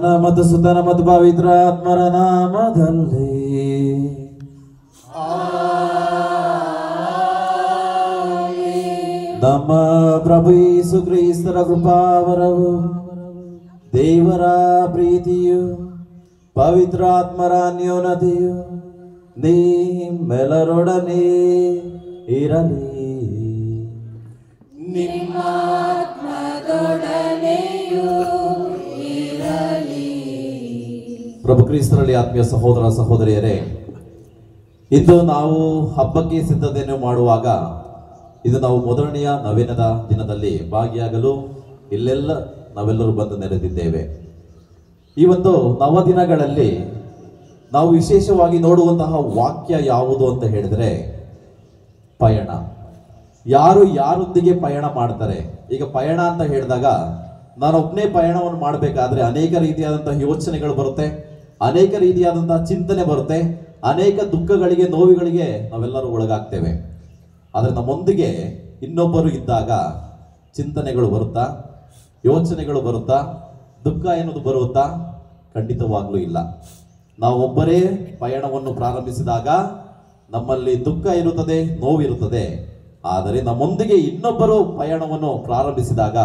ಪಿತನ ಮತ್ತು ಸುತನ ಮತ್ತು ಪವಿತ್ರ ಆತ್ಮರ ನಾಮದಲ್ಲಿ ನಮ್ಮ ಪ್ರಭು ಯೇಸು ಕ್ರಿಸ್ತರ ಕೃಪಾವರವು ದೇವರ ಪ್ರೀತಿಯು ಪವಿತ್ರ ಆತ್ಮರ ಅನ್ಯೋನ್ಯತೆಯು ನಿಮ್ಮೆಲ್ಲರೊಡನೆ ಇರಲಿ. ಪ್ರಭು ಕ್ರಿಸ್ತರಲ್ಲಿ ಆತ್ಮೀಯ ಸಹೋದರ ಸಹೋದರಿಯರೇ, ಇಂದು ನಾವು ಹಬ್ಬಕ್ಕೆ ಸಿದ್ಧತೆಯನ್ನು ಮಾಡುವಾಗ ಇದು ನಾವು ಮೊದಲನೆಯ ನವೀನದ ದಿನದಲ್ಲಿ ಭಾಗಿಯಾಗಲು ಇಲ್ಲೆಲ್ಲ ನಾವೆಲ್ಲರೂ ಬಂದು ನೆರೆದಿದ್ದೇವೆ. ಈ ಒಂದು ನವದಿನಗಳಲ್ಲಿ ನಾವು ವಿಶೇಷವಾಗಿ ನೋಡುವಂತಹ ವಾಕ್ಯ ಯಾವುದು ಅಂತ ಹೇಳಿದ್ರೆ ಪಯಣ. ಯಾರು ಯಾರೊಂದಿಗೆ ಪಯಣ ಮಾಡ್ತಾರೆ. ಈಗ ಪಯಣ ಅಂತ ಹೇಳಿದಾಗ ನಾನೊಬ್ಬನೇ ಪಯಣವನ್ನು ಮಾಡಬೇಕಾದ್ರೆ ಅನೇಕ ರೀತಿಯಾದಂತಹ ಯೋಚನೆಗಳು ಬರುತ್ತೆ, ಅನೇಕ ರೀತಿಯಾದಂತಹ ಚಿಂತನೆ ಬರುತ್ತೆ, ಅನೇಕ ದುಃಖಗಳಿಗೆ ನೋವುಗಳಿಗೆ ನಾವೆಲ್ಲರೂ ಒಳಗಾಗ್ತೇವೆ. ಆದರೆ ನಮ್ಮೊಂದಿಗೆ ಇನ್ನೊಬ್ಬರು ಇದ್ದಾಗ ಚಿಂತನೆಗಳು ಬರುತ್ತಾ, ಯೋಚನೆಗಳು ಬರುತ್ತಾ, ದುಃಖ ಎನ್ನುವುದು ಬರುತ್ತಾ? ಖಂಡಿತವಾಗ್ಲೂ ಇಲ್ಲ. ನಾವೊಬ್ಬರೇ ಪಯಣವನ್ನು ಪ್ರಾರಂಭಿಸಿದಾಗ ನಮ್ಮಲ್ಲಿ ದುಃಖ ಇರುತ್ತದೆ, ನೋವಿರುತ್ತದೆ. ಆದರೆ ನಮ್ಮೊಂದಿಗೆ ಇನ್ನೊಬ್ಬರು ಪಯಣವನ್ನು ಪ್ರಾರಂಭಿಸಿದಾಗ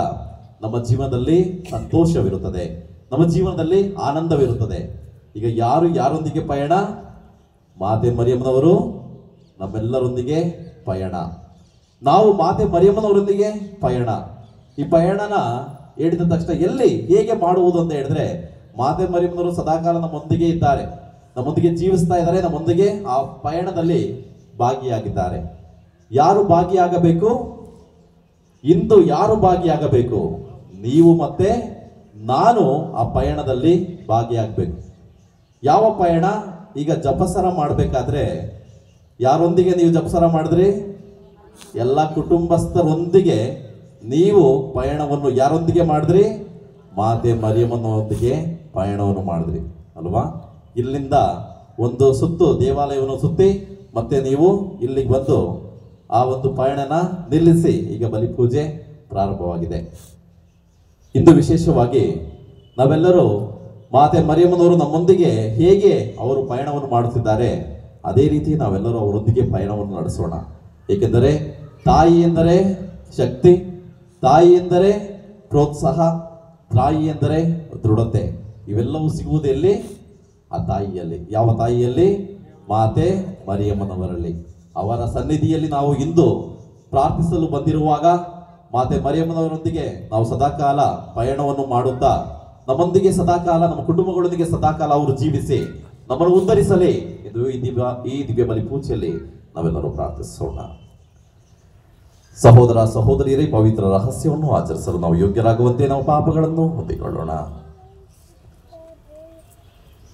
ನಮ್ಮ ಜೀವನದಲ್ಲಿ ಸಂತೋಷವಿರುತ್ತದೆ, ನಮ್ಮ ಜೀವನದಲ್ಲಿ ಆನಂದವಿರುತ್ತದೆ. ಈಗ ಯಾರೊಂದಿಗೆ ಪಯಣ? ಮಾತೆ ಮರಿಯಮ್ಮನವರು ನಮ್ಮೆಲ್ಲರೊಂದಿಗೆ ಪಯಣ. ನಾವು ಮಾತೆ ಮರಿಯಮ್ಮನವರೊಂದಿಗೆ ಪಯಣ. ಈ ಪಯಣನ ಹೇಳಿದ ತಕ್ಷಣ ಎಲ್ಲಿ ಹೇಗೆ ಮಾಡುವುದು ಅಂತ ಹೇಳಿದ್ರೆ, ಮಾತೆ ಮರಿಯಮ್ಮನವರು ಸದಾಕಾಲ ನಮ್ಮೊಂದಿಗೆ ಇದ್ದಾರೆ, ನಮ್ಮೊಂದಿಗೆ ಜೀವಿಸ್ತಾ ಇದ್ದಾರೆ, ನಮ್ಮೊಂದಿಗೆ ಆ ಪಯಣದಲ್ಲಿ ಭಾಗಿಯಾಗಿದ್ದಾರೆ. ಯಾರು ಭಾಗಿಯಾಗಬೇಕು? ಇಂದು ಯಾರು ಭಾಗಿಯಾಗಬೇಕು? ನೀವು ಮತ್ತೆ ನಾನು ಆ ಪಯಣದಲ್ಲಿ ಭಾಗಿಯಾಗಬೇಕು. ಯಾವ ಪಯಣ? ಈಗ ಜಪಸರ ಮಾಡಬೇಕಾದ್ರೆ ಯಾರೊಂದಿಗೆ ನೀವು ಜಪಸರ ಮಾಡಿದ್ರಿ? ಎಲ್ಲ ಕುಟುಂಬಸ್ಥರೊಂದಿಗೆ ನೀವು ಪಯಣವನ್ನು ಯಾರೊಂದಿಗೆ ಮಾಡಿದ್ರಿ? ಮಾತೆ ಮರಿಯಮ್ಮನೊಂದಿಗೆ ಪಯಣವನ್ನು ಮಾಡಿದ್ರಿ ಅಲ್ವಾ? ಇಲ್ಲಿಂದ ಒಂದು ಸುತ್ತು ದೇವಾಲಯವನ್ನು ಸುತ್ತಿ ಮತ್ತೆ ನೀವು ಇಲ್ಲಿಗೆ ಬಂದು ಆ ಒಂದು ಪಯಣನ ನಿಲ್ಲಿಸಿ ಈಗ ಬಲಿಪೂಜೆ ಪ್ರಾರಂಭವಾಗಿದೆ. ಇಂದು ವಿಶೇಷವಾಗಿ ನಾವೆಲ್ಲರೂ ಮಾತೆ ಮರಿಯಮ್ಮನವರು ನಮ್ಮೊಂದಿಗೆ ಹೇಗೆ ಅವರು ಪಯಣವನ್ನು ಮಾಡುತ್ತಿದ್ದಾರೆ ಅದೇ ರೀತಿ ನಾವೆಲ್ಲರೂ ಅವರೊಂದಿಗೆ ಪಯಣವನ್ನು ನಡೆಸೋಣ. ಏಕೆಂದರೆ ತಾಯಿ ಎಂದರೆ ಶಕ್ತಿ, ತಾಯಿ ಎಂದರೆ ಪ್ರೋತ್ಸಾಹ, ತಾಯಿ ಎಂದರೆ ದೃಢತೆ. ಇವೆಲ್ಲವೂ ಸಿಗುವುದು ಎಲ್ಲಿ? ಆ ತಾಯಿಯಲ್ಲಿ. ಯಾವ ತಾಯಿಯಲ್ಲಿ? ಮಾತೆ ಮರಿಯಮ್ಮನವರಲ್ಲಿ. ಅವರ ಸನ್ನಿಧಿಯಲ್ಲಿ ನಾವು ಇಂದು ಪ್ರಾರ್ಥಿಸಲು ಬಂದಿರುವಾಗ ಮಾತೆ ಮರಿಯಮ್ಮನವರೊಂದಿಗೆ ನಾವು ಸದಾಕಾಲ ಪಯಣವನ್ನು ಮಾಡುತ್ತಾ ನಮ್ಮೊಂದಿಗೆ ಸದಾಕಾಲ, ನಮ್ಮ ಕುಟುಂಬಗಳೊಂದಿಗೆ ಸದಾಕಾಲ ಅವರು ಜೀವಿಸಿ ನಮ್ಮನ್ನು ಉದ್ಧರಿಸಲಿ ಎಂದು ಈ ದಿವ್ಯ ಬಲಿ ಪೂಜೆಯಲ್ಲಿ ನಾವೆಲ್ಲರೂ ಪ್ರಾರ್ಥಿಸೋಣ. ಸಹೋದರ ಸಹೋದರಿಯರೇ, ಪವಿತ್ರ ರಹಸ್ಯವನ್ನು ಆಚರಿಸಲು ನಾವು ಯೋಗ್ಯರಾಗುವಂತೆ ನಾವು ಪಾಪಗಳನ್ನು ಹೊಂದಿಕೊಳ್ಳೋಣ.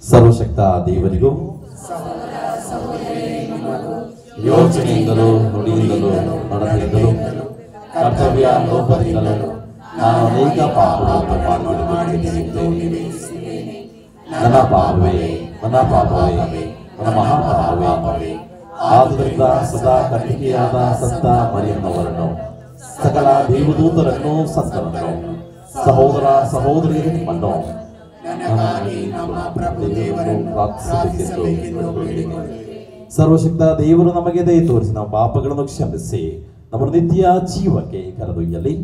ಸರ್ವಶಕ್ತ ದೇವರಿಗೂ ಯೋಚನೆಯಿಂದಲೂ ನುಡಿಯಿಂದಲೂ ನಡತೆಯಿಂದಲೂ ಕರ್ತವ್ಯ ಲೋಪದಿಂದಲೂ ನಾನು ಅನೇಕ ಪಾಪಗಳನ್ನು ಮಾಡಿದ್ದೇನೆ. ನನ್ನ ಪಾಪವೇ, ನನ್ನ ಪಾಪವೇ, ನನ್ನ ಮಹಾಪಾಪವೇ. ಆದುದರಿಂದ ಸದಾ ಕನ್ನಿಕೆಯಾದ ಸಂತ ಮರಿಯಮ್ಮನವರನ್ನು, ಸಕಲ ದೇವದೂತರನ್ನು, ಸಂತರನ್ನು, ಸಹೋದರ ಸಹೋದರಿಯರು ನಿಮ್ಮನ್ನು ಸರ್ವಶಕ್ತ ದೇವರು ನಮಗೆ ದಯ ತೋರಿಸಿ ನಮ್ಮ ಪಾಪಗಳನ್ನು ಕ್ಷಮಿಸಿ ನಮ್ಮ ನಿತ್ಯ ಜೀವಕ್ಕೆ ಕರೆದೊಯ್ಯಲಿ.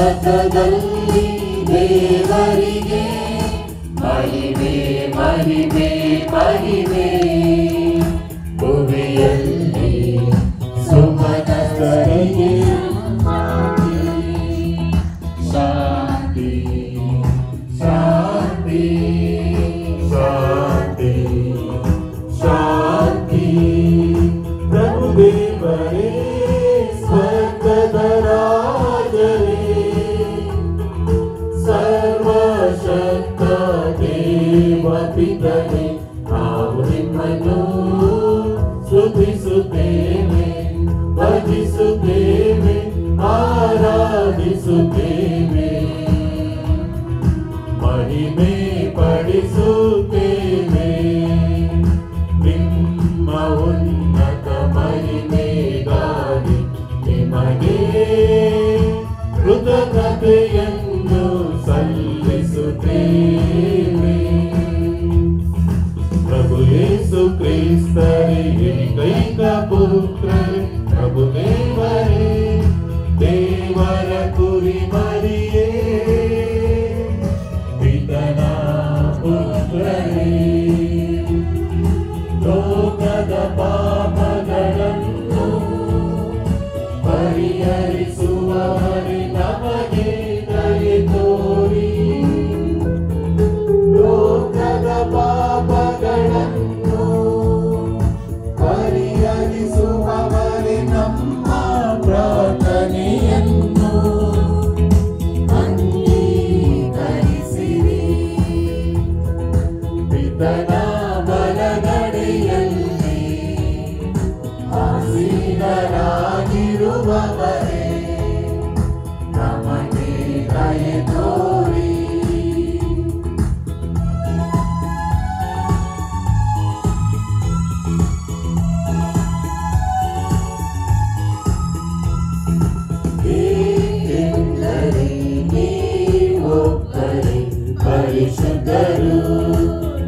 ಉನ್ನತದಲ್ಲಿ ದೇವರಿಗೆ ಮಹಿಮೆ ಮಹಿಮೆ ಮಹಿಮೆ. ಭುವಿಯಲ್ಲಿ ಸುಮನಸ್ಥರಿಗೆ ಶಾಂತಿ ಶಾಂತಿ ಶಾಂತಿ ಶಾಂತಿ. ಪ್ರಭು ದೇವರೇ ಸ್ವರ್ಗದ ರಾಜರೇ, ಸರ್ವಶಕ್ತ ದೇವ ಪಿತನೇ, ನಾವು ನಿಮ್ಮನ್ನು ಸ್ತುತಿಸುತ್ತೇವೆ, ಭಜಿಸುತ್ತೇವೆ, ಆರಾಧಿಸುತ್ತೇವೆ, ಮಹಿಮೆ ಪಡಿಸುತ್ತೇವೆ. ನಿಮ್ಮ ಉನ್ನತ ಮಹಿಮೆಗಾಗಿ ನಿಮಗೆ ಕೃತಜ್ಞತೆಯನ್ನು ಸಲ್ಲಿಸುತ್ತೇವೆ. ಪ್ರಭು ಯೇಸು ಕ್ರಿಸ್ತರೇ ಏಕೈಕ ಪುತ್ರರೇ, ಪ್ರಭು ದೇವರೇ, ದೇವರ ಕುರಿಮರಿಯೇ, ಪಿತನ ಪುತ್ರರೇ, ಲೋಕದ ಪಾಪಗಳನ್ನು ಪರಿಹರಿಸುವವರೇ, ನಮಗೆ ದಯೆ ತೋರಿ. ಲೋಕದ ಪಾಪಗಳನ್ನು ಪರಿಹರಿಸುವವರೇ, ನಮ್ಮ ಪ್ರಾರ್ಥನೆಯನ್ನು ಅಂಗೀಕರಿಸಿರಿ. ಪಿತನ ಬಲಗಡೆಯಲ್ಲಿ ಆಸೀನರಾಗಿರುವವರೇ, ನಮಗೆ ದಯೆ ತೋರಿ. ಏಕೆಂದರೆ ನೀವೊಬ್ಬರೇ ಪರಿಶುದ್ಧರು,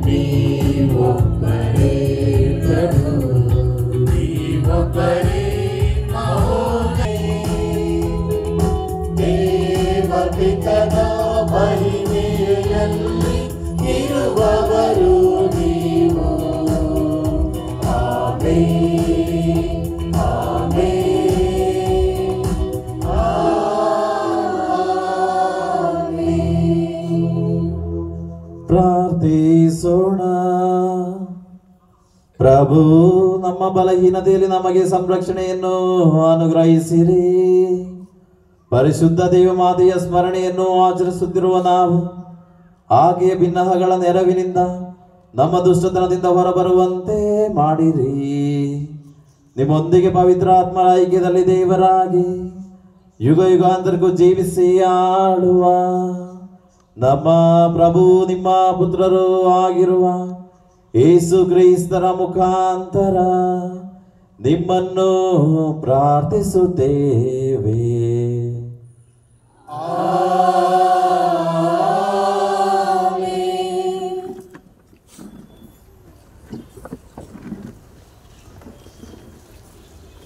ನೀವೊಬ್ಬರೇ ಪ್ರಭು, ನೀವೊಬ್ಬರೇ ಮಹೋನ್ನತ. ದೇವ ಪಿತನ ಮಹಿಮೆಯಲ್ಲಿ ಇರುವವರು ನೀವು. Amen, amen, amen. ಪ್ರಾರ್ಥಿಸೋಣ. ಪ್ರಭು, ನಮ್ಮ ಬಲಹೀನತೆಯಲ್ಲಿ ನಮಗೆ ಸಂರಕ್ಷಣೆಯನ್ನು ಅನುಗ್ರಹಿಸಿರಿ. ಪರಿಶುದ್ಧ ದೇವಮಾತೆಯ ಸ್ಮರಣೆಯನ್ನು ಆಚರಿಸುತ್ತಿರುವ ನಾವು ಹಾಗೆಯೇ ಭಿನ್ನಹಗಳ ನೆರವಿನಿಂದ ನಮ್ಮ ದುಷ್ಟತನದಿಂದ ಹೊರಬರುವಂತೆ ಮಾಡಿರಿ. ನಿಮ್ಮೊಂದಿಗೆ ಪವಿತ್ರ ಆತ್ಮರ ಐಕ್ಯದಲ್ಲಿ ದೇವರಾಗಿ ಯುಗ ಯುಗಾಂತರಕ್ಕೂ ಜೀವಿಸಿ ಆಳುವ ನಮ್ಮ ಪ್ರಭು ನಿಮ್ಮ ಪುತ್ರರು ಆಗಿರುವ ಯೇಸು ಕ್ರಿಸ್ತರ ಮುಖಾಂತರ ನಿಮ್ಮನ್ನು ಪ್ರಾರ್ಥಿಸುತ್ತೇವೆ.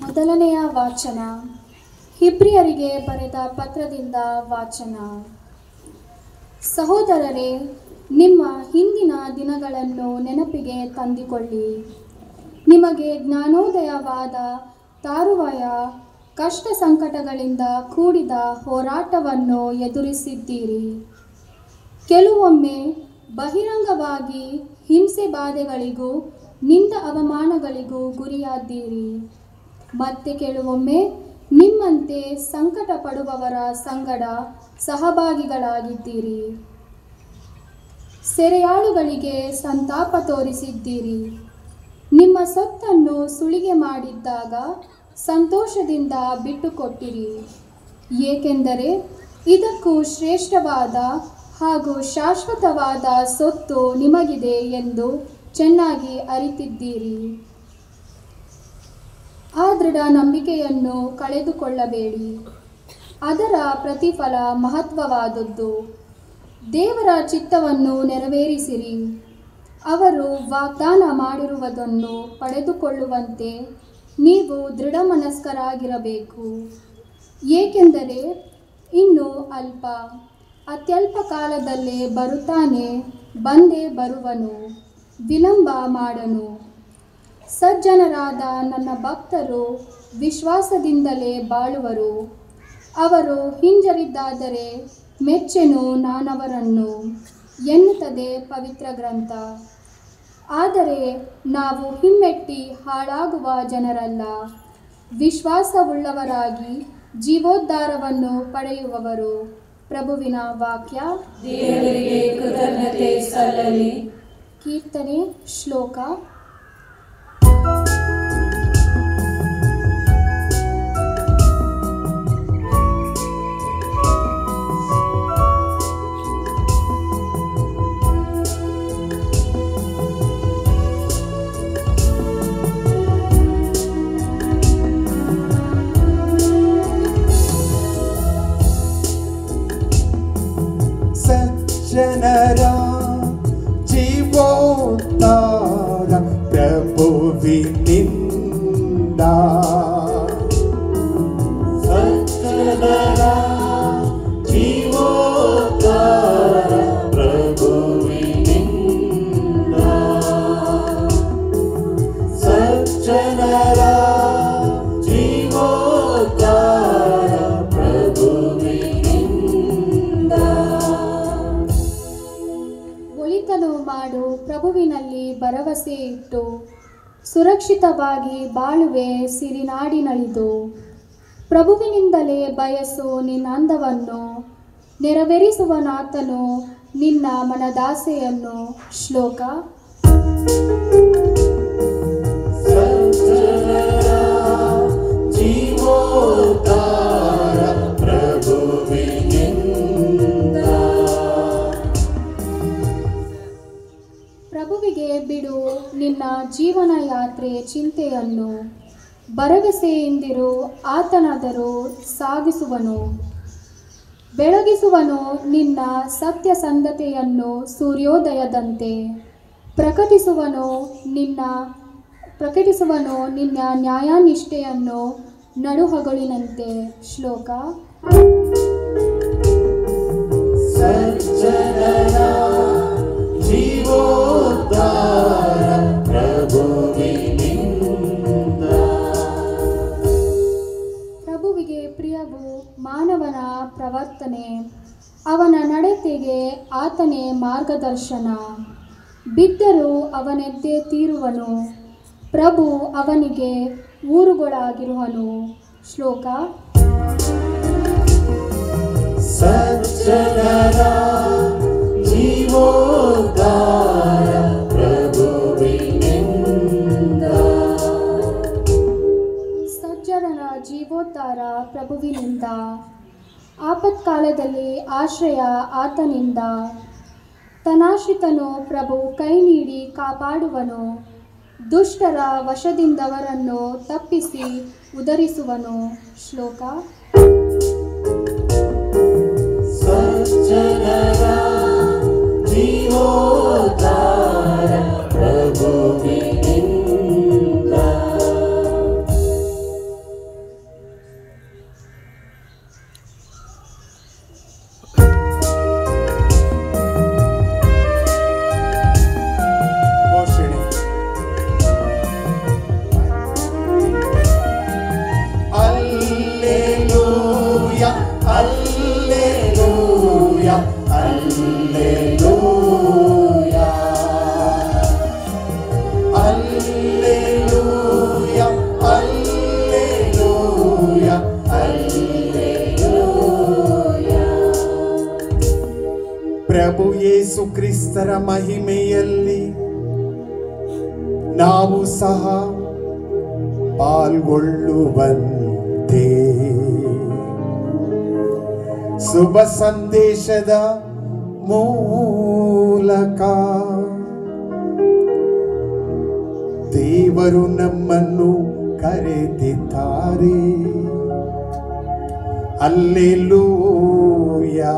ಮೊದಲನೆಯ ವಾಚನ. ಹಿಬ್ರಿಯರಿಗೆ ಬರೆದ ಪತ್ರದಿಂದ ವಾಚನ. ಸಹೋದರರೇ, ನಿಮ್ಮ ಹಿಂದಿನ ದಿನಗಳನ್ನು ನೆನಪಿಗೆ ತಂದುಕೊಳ್ಳಿ. ನಿಮಗೆ ಜ್ಞಾನೋದಯವಾದ ತಾರುವಾಯ ಕಷ್ಟ ಸಂಕಟಗಳಿಂದ ಕೂಡಿದ ಹೋರಾಟವನ್ನು ಎದುರಿಸಿದ್ದೀರಿ. ಕೆಲವೊಮ್ಮೆ ಬಹಿರಂಗವಾಗಿ ಹಿಂಸೆ ಬಾಧೆಗಳಿಗೂ ನಿಂದ ಅವಮಾನಗಳಿಗೂ ಗುರಿಯಾದ್ದೀರಿ. ಮತ್ತೆ ಕೆಲವೊಮ್ಮೆ ನಿಮ್ಮಂತೆ ಸಂಕಟ ಪಡುವವರ ಸಂಗಡ ಸಹಭಾಗಿಗಳಾಗಿದ್ದೀರಿ. ಸೆರೆಯಾಳುಗಳಿಗೆ ಸಂತಾಪ ತೋರಿಸಿದ್ದೀರಿ. ನಿಮ್ಮ ಸೊತ್ತನ್ನು ಸುಲಿಗೆ ಮಾಡಿದ್ದಾಗ ಸಂತೋಷದಿಂದ ಬಿಟ್ಟುಕೊಟ್ಟಿರಿ. ಏಕೆಂದರೆ ಇದಕ್ಕೂ ಶ್ರೇಷ್ಠವಾದ ಹಾಗೂ ಶಾಶ್ವತವಾದ ಸೊತ್ತು ನಿಮಗಿದೆ ಎಂದು ಚೆನ್ನಾಗಿ ಅರಿತಿದ್ದೀರಿ. ಆ ದೃಢ ನಂಬಿಕೆಯನ್ನು ಕಳೆದುಕೊಳ್ಳಬೇಡಿ. ಅದರ ಪ್ರತಿಫಲ ಮಹತ್ವವಾದದ್ದು. ದೇವರ ಚಿತ್ತವನ್ನು ನೆರವೇರಿಸಿರಿ. ಅವರು ವಾಗ್ದಾನ ಮಾಡಿರುವುದನ್ನು ಪಡೆದುಕೊಳ್ಳುವಂತೆ ನೀವು ದೃಢಮನಸ್ಕರಾಗಿರಬೇಕು. ಏಕೆಂದರೆ ಇನ್ನು ಅಲ್ಪ, ಅತ್ಯಲ್ಪ ಕಾಲದಲ್ಲೇ ಬರುತ್ತಾನೆ, ಬಂದೇ ಬರುವನು, ವಿಳಂಬ ಮಾಡನು. ಸಜ್ಜನರಾದ ನನ್ನ ಭಕ್ತರು ವಿಶ್ವಾಸದಿಂದಲೇ ಬಾಳುವರು. ಅವರು ಹಿಂಜರಿದ್ದಾದರೆ ಮೆಚ್ಚೆನು ನಾನವರನ್ನು ಎನ್ನುತ್ತದೆ ಪವಿತ್ರ ಗ್ರಂಥ. ಆದರೆ ನಾವು ಹಿಮ್ಮೆಟ್ಟಿ ಹಾಳಾಗುವ ಜನರಲ್ಲ, ವಿಶ್ವಾಸವುಳ್ಳವರಾಗಿ ಜೀವೋದ್ಧಾರವನ್ನು ಪಡೆಯುವವರು. ಪ್ರಭುವಿನ ವಾಕ್ಯ. ದೇವರಿಗೆ ಕೃತಜ್ಞತೆ ಸಲ್ಲಲಿ. ಕೀರ್ತನೆ ಶ್ಲೋಕ. ಸಜ್ಜನರ ಜೀವೋದ್ಧಾರ ಪ್ರಭುವಿನಿಂದ. ಸಜ್ಜನರ ಜೀವೋದ್ಧಾರ ಪ್ರಭುವಿನಿಂದ. ಸಜ್ಜನರ ಜೀವೋದ್ಧಾರ ಪ್ರಭುವಿನಿಂದ. ಒಳಿತನು ಮಾಡು, ಪ್ರಭುವಿನಲ್ಲಿ ಭರವಸೆ ಇಟ್ಟು ಸುರಕ್ಷಿತವಾಗಿ ಬಾಳುವೆ ಸಿರಿನಾಡಿನಳಿದು. ಪ್ರಭುವಿನಿಂದಲೇ ಬಯಸು ನಿನ್ನ ಅಂದವನ್ನು, ನೆರವೇರಿಸುವನಾತನು ನಿನ್ನ ಮನದಾಸೆಯನ್ನು. ಶ್ಲೋಕ. ಸಜ್ಜನರ ಜೀವೋದ್ಧಾರ ಪ್ರಭುವಿನಿಂದ. ಪ್ರಭುವಿಗೆ ಬಿಡು ನಿನ್ನ ಜೀವನ ಯಾತ್ರೆ ಚಿಂತೆಯನ್ನು, ಭರವಸೆಯಿಂದಿರು, ಆತನಾದರೂ ಸಾಗಿಸುವನು. ಬೆಳಗಿಸುವನು ನಿನ್ನ ಸತ್ಯಸಂಧತೆಯನ್ನು ಸೂರ್ಯೋದಯದಂತೆ, ಪ್ರಕಟಿಸುವನು ನಿನ್ನ ನ್ಯಾಯನಿಷ್ಠೆಯನ್ನು ನಡುಹಗಲಿನಂತೆ. ಶ್ಲೋಕ. ಸಜ್ಜನರ ಜೀವೋದ್ಧಾರ ಪ್ರಭುವಿನಿಂದ. ಪ್ರಭುವಿಗೆ ಪ್ರಿಯವು ಮಾನವನ ಪ್ರವರ್ತನೆ, ಅವನ ನಡತೆಗೆ ಆತನೇ ಮಾರ್ಗದರ್ಶನ. ಬಿದ್ದರೂ ಅವನೆದ್ದೇ ತೀರುವನು, ಪ್ರಭು ಅವನಿಗೆ ಊರುಗಳಾಗಿರುವನು. ಶ್ಲೋಕ. ಸಜ್ಜನರ ಜೀವೋದ್ಧಾರ ಪ್ರಭುವಿನಿಂದ. ಸಜ್ಜನರ ಜೀವೋದ್ಧಾರ ಪ್ರಭುವಿನಿಂದ. ಆಪತ್ಕಾಲದಲ್ಲಿ ಆಶ್ರಯ ಆತನಿಂದ. ತನ್ನಾಶ್ರಿತನು ಪ್ರಭು ಕೈ ನೀಡಿ ಕಾಪಾಡುವನು. ದುಷ್ಟರ ವಶದಿಂದವರನ್ನು ತಪ್ಪಿಸಿ ಉದ್ಧರಿಸುವನು. ಶ್ಲೋಕ. ಸಜ್ಜನರ ಜೀವೋದ್ಧಾರ ಪ್ರಭುವಿನಿಂದ. ಘೋಷಣೆ. Hallelujah hallelujah hallelujah hallelujah hallelujah hallelujah. ಪ್ರಭು ಯೇಸು ಕ್ರಿಸ್ತರ ಮಹಿಮೆಯಲ್ಲಿ ನಾವು ಸಹ ಪಾಲ್ಗೊಳ್ಳುವಂತೆ ಶುಭ ಸಂದೇಶದ ಮೂಲಕ ದೇವರು ನಮ್ಮನ್ನು ಕರೆದಿದ್ದಾರೆ. ಹಲ್ಲೆಲೂಯಾ.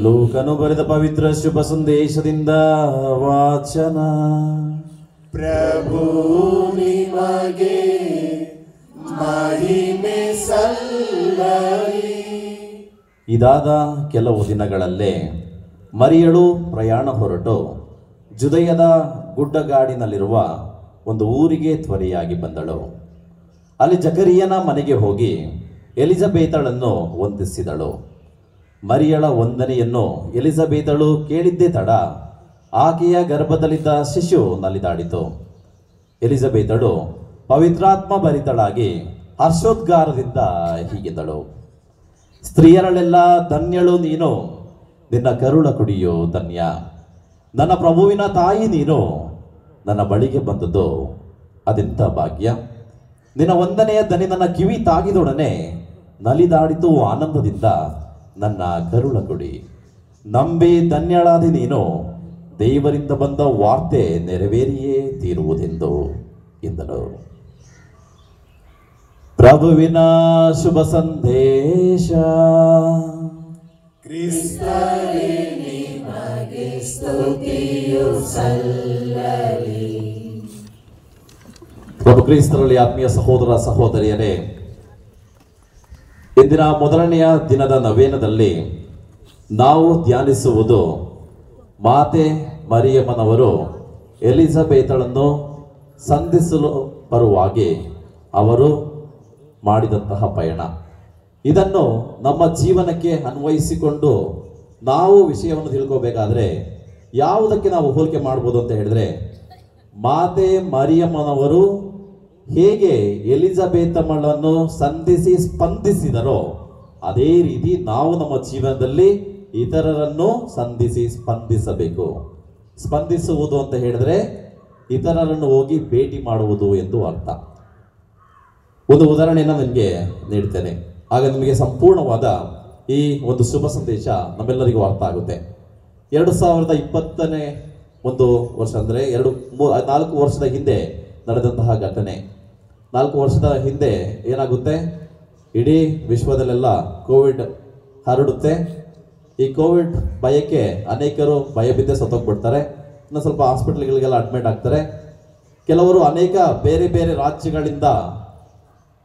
ಲೂಕನು ಬರೆದ ಪವಿತ್ರ ಶುಭ ಸಂದೇಶದಿಂದ ವಾಚನ. ಪ್ರಭು ನಿಮಗೆ ಮಹಿಮೆ ಸಲ್ಲಲಿ. ಇದಾದ ಕೆಲವು ದಿನಗಳಲ್ಲೇ ಮರಿಯಳು ಪ್ರಯಾಣ ಹೊರಟು ಜುದಯದ ಗುಡ್ಡಗಾಡಿನಲ್ಲಿರುವ ಒಂದು ಊರಿಗೆ ತ್ವರೆಯಾಗಿ ಬಂದಳು. ಅಲ್ಲಿ ಜಕರಿಯನ ಮನೆಗೆ ಹೋಗಿ ಎಲಿಜಬೇತಳನ್ನು ವಂದಿಸಿದಳು. ಮರಿಯಳ ವಂದನೆಯನ್ನು ಎಲಿಜಬೇತಳು ಕೇಳಿದ್ದೇ ತಡ ಆಕೆಯ ಗರ್ಭದಲ್ಲಿದ್ದ ಶಿಶು ನಲಿದಾಡಿತು. ಎಲಿಜಬೇತಳು ಪವಿತ್ರಾತ್ಮ ಭರಿತಳಾಗಿ ಹರ್ಷೋದ್ಗಾರದಿಂದ ಹೀಗೆಂದಳು, ಸ್ತ್ರೀಯರಲ್ಲೆಲ್ಲ ಧನ್ಯಳು ನೀನು, ನಿನ್ನ ಕರುಳ ಕುಡಿಯೋ ಧನ್ಯ. ನನ್ನ ಪ್ರಭುವಿನ ತಾಯಿ ನೀನು, ನನ್ನ ಬಳಿಗೆ ಬಂದದ್ದು ಅದೆಂಥ ಭಾಗ್ಯ. ನಿನ್ನ ವಂದನೆಯ ದನಿ ನನ್ನ ಕಿವಿ ತಾಗಿದೊಡನೆ ನಲಿದಾಡಿತು ಆನಂದದಿಂದ ನನ್ನ ಕರುಳ ಕುಡಿ. ನಂಬಿ ಧನ್ಯಳಾದಿ ನೀನು, ದೇವರಿಂದ ಬಂದ ವಾರ್ತೆ ನೆರವೇರಿಯೇ ತೀರುವುದೆಂದು ಎಂದಳು. ಪ್ರಭುವಿನ ಶುಭ ಸಂದೇಶ. ಕ್ರಿಸ್ತನೇ ನಿಮಗೆ ಸ್ತುತಿಯು ಸಲ್ಲಲಿ. ಪ್ರಭು ಕ್ರಿಸ್ತರಲ್ಲಿ ಆತ್ಮೀಯ ಸಹೋದರ ಸಹೋದರಿಯರೇ, ಇಂದಿನ ಮೊದಲನೆಯ ದಿನದ ನವೇನದಲ್ಲಿ ನಾವು ಧ್ಯಾನಿಸುವುದು ಮಾತೆ ಮರಿಯಮ್ಮನವರು ಎಲಿಜಬೇತಳನ್ನು ಸಂಧಿಸಲು ಬರುವಾಗಿ ಅವರು ಮಾಡಿದಂತಹ ಪಯಣ. ಇದನ್ನು ನಮ್ಮ ಜೀವನಕ್ಕೆ ಅನ್ವಯಿಸಿಕೊಂಡು ನಾವು ವಿಷಯವನ್ನು ತಿಳ್ಕೋಬೇಕಾದ್ರೆ ಯಾವುದಕ್ಕೆ ನಾವು ಹೋಲಿಕೆ ಮಾಡ್ಬೋದು ಅಂತ ಹೇಳಿದ್ರೆ, ಮಾತೆ ಮರಿಯಮ್ಮನವರು ಹೇಗೆ ಎಲಿಜಬೇತಮ್ಮಳನ್ನು ಸಂಧಿಸಿ ಸ್ಪಂದಿಸಿದರೋ ಅದೇ ರೀತಿ ನಾವು ನಮ್ಮ ಜೀವನದಲ್ಲಿ ಇತರರನ್ನು ಸಂಧಿಸಿ ಸ್ಪಂದಿಸಬೇಕು. ಸ್ಪಂದಿಸುವುದು ಅಂತ ಹೇಳಿದ್ರೆ ಇತರರನ್ನು ಹೋಗಿ ಭೇಟಿ ಮಾಡುವುದು ಎಂದು ಅರ್ಥ. ಒಂದು ಉದಾಹರಣೆಯನ್ನು ನನಗೆ ನೀಡ್ತೇನೆ, ಆಗ ನಿಮಗೆ ಸಂಪೂರ್ಣವಾದ ಈ ಒಂದು ಶುಭ ಸಂದೇಶ ನಮ್ಮೆಲ್ಲರಿಗೂ ಅರ್ಥ ಆಗುತ್ತೆ. 2020ನೇ ಒಂದು ವರ್ಷ ಅಂದರೆ 4 ವರ್ಷದ ಹಿಂದೆ ನಡೆದಂತಹ ಘಟನೆ. 4 ವರ್ಷದ ಹಿಂದೆ ಏನಾಗುತ್ತೆ, ಇಡೀ ವಿಶ್ವದಲ್ಲೆಲ್ಲ ಕೋವಿಡ್ ಹರಡುತ್ತೆ. ಈ ಕೋವಿಡ್ ಭಯಕ್ಕೆ ಅನೇಕರು ಭಯ ಬಿದ್ದೆ ಸತ್ತೋಗ್ಬಿಡ್ತಾರೆ. ಇನ್ನು ಸ್ವಲ್ಪ ಹಾಸ್ಪಿಟಲ್ಗಳಿಗೆಲ್ಲ ಅಡ್ಮಿಟ್ ಆಗ್ತಾರೆ. ಕೆಲವರು ಅನೇಕ ಬೇರೆ ಬೇರೆ ರಾಜ್ಯಗಳಿಂದ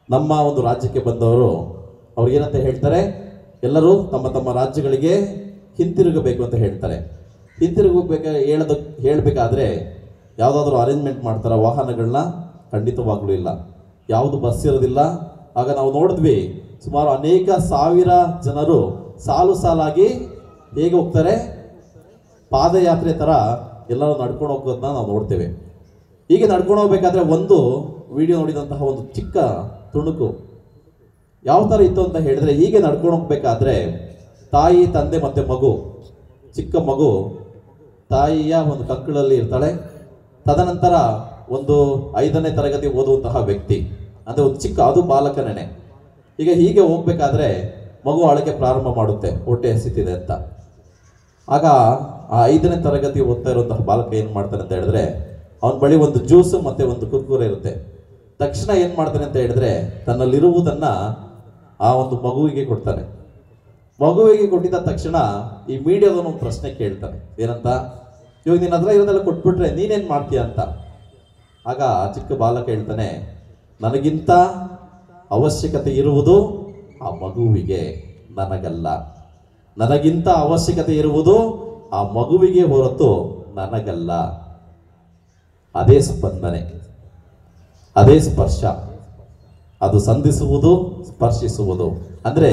ನಮ್ಮ ಒಂದು ರಾಜ್ಯಕ್ಕೆ ಬಂದವರು ಅವ್ರಿಗೇನಂತ ಹೇಳ್ತಾರೆ, ಎಲ್ಲರೂ ತಮ್ಮ ತಮ್ಮ ರಾಜ್ಯಗಳಿಗೆ ಹಿಂತಿರುಗಬೇಕು ಅಂತ ಹೇಳ್ತಾರೆ. ಹೇಳಬೇಕಾದ್ರೆ ಯಾವುದಾದ್ರೂ ಅರೇಂಜ್ಮೆಂಟ್ ಮಾಡ್ತಾರೆ ವಾಹನಗಳನ್ನ? ಖಂಡಿತವಾಗ್ಲೂ ಇಲ್ಲ. ಯಾವುದು ಬಸ್ ಇರೋದಿಲ್ಲ. ಆಗ ನಾವು ನೋಡಿದ್ವಿ, ಸುಮಾರು ಅನೇಕ ಸಾವಿರ ಜನರು ಸಾಲು ಸಾಲಾಗಿ ಹೇಗೆ ಹೋಗ್ತಾರೆ, ಪಾದಯಾತ್ರೆ ಥರ ಎಲ್ಲರೂ ನಡ್ಕೊಂಡು ಹೋಗೋದನ್ನ ನಾವು ನೋಡ್ತೇವೆ. ಹೀಗೆ ನಡ್ಕೊಂಡು ಹೋಗ್ಬೇಕಾದ್ರೆ ಒಂದು ವಿಡಿಯೋ ನೋಡಿದಂತಹ ಒಂದು ಚಿಕ್ಕ ತುಣುಕು ಯಾವ ಥರ ಇತ್ತು ಅಂತ ಹೇಳಿದ್ರೆ, ಹೀಗೆ ನಡ್ಕೊಂಡು ಹೋಗ್ಬೇಕಾದ್ರೆ ತಾಯಿ, ತಂದೆ ಮತ್ತು ಮಗು, ಚಿಕ್ಕ ಮಗು ತಾಯಿಯ ಒಂದು ಕಂಕಳಲ್ಲಿ ಇರ್ತಾಳೆ. ತದನಂತರ ಒಂದು 5ನೇ ತರಗತಿ ಓದುವಂತಹ ವ್ಯಕ್ತಿ, ಅಂದರೆ ಒಂದು ಚಿಕ್ಕ, ಅದು ಬಾಲಕನೇ. ಈಗ ಹೀಗೆ ಹೋಗ್ಬೇಕಾದ್ರೆ ಮಗು ಅಳಕೆ ಪ್ರಾರಂಭ ಮಾಡುತ್ತೆ, ಹೊಟ್ಟೆ ಹಸಿತಿದೆ ಅಂತ. ಆಗ ಆ 5ನೇ ತರಗತಿ ಓದ್ತಾ ಇರುವಂತಹ ಬಾಲಕ ಏನು ಮಾಡ್ತಾನೆ ಅಂತ ಹೇಳಿದ್ರೆ, ಅವನ ಬಳಿ ಒಂದು ಜ್ಯೂಸು ಮತ್ತು ಒಂದು ಕುರ್ಕುರೆ ಇರುತ್ತೆ. ತಕ್ಷಣ ಏನು ಮಾಡ್ತಾನೆ ಅಂತ ಹೇಳಿದ್ರೆ, ತನ್ನಲ್ಲಿರುವುದನ್ನ ಆ ಒಂದು ಮಗುವಿಗೆ ಕೊಡ್ತಾನೆ. ಮಗುವಿಗೆ ಕೊಟ್ಟಿದ್ದ ತಕ್ಷಣ ಈ ಮೀಡಿಯಾದವನು ಒಂದು ಪ್ರಶ್ನೆ ಕೇಳ್ತಾನೆ, ಏನಂತ, ಇವಾಗ ನಿನ್ನ ಹತ್ರ ಇರೋದೆಲ್ಲ ಕೊಟ್ಬಿಟ್ರೆ ನೀನೇನು ಮಾಡ್ತೀಯ ಅಂತ. ಆಗ ಆ ಚಿಕ್ಕ ಬಾಲಕ ಹೇಳ್ತಾನೆ, ನನಗಿಂತ ಅವಶ್ಯಕತೆ ಇರುವುದು ಆ ಮಗುವಿಗೆ, ನನಗಲ್ಲ. ನನಗಿಂತ ಅವಶ್ಯಕತೆ ಇರುವುದು ಆ ಮಗುವಿಗೆ ಹೊರತು ನನಗಲ್ಲ. ಅದೇ ಸ್ಪಂದನೆ, ಅದೇ ಸ್ಪರ್ಶ, ಅದು ಸಂಧಿಸುವುದು, ಸ್ಪರ್ಶಿಸುವುದು. ಅಂದರೆ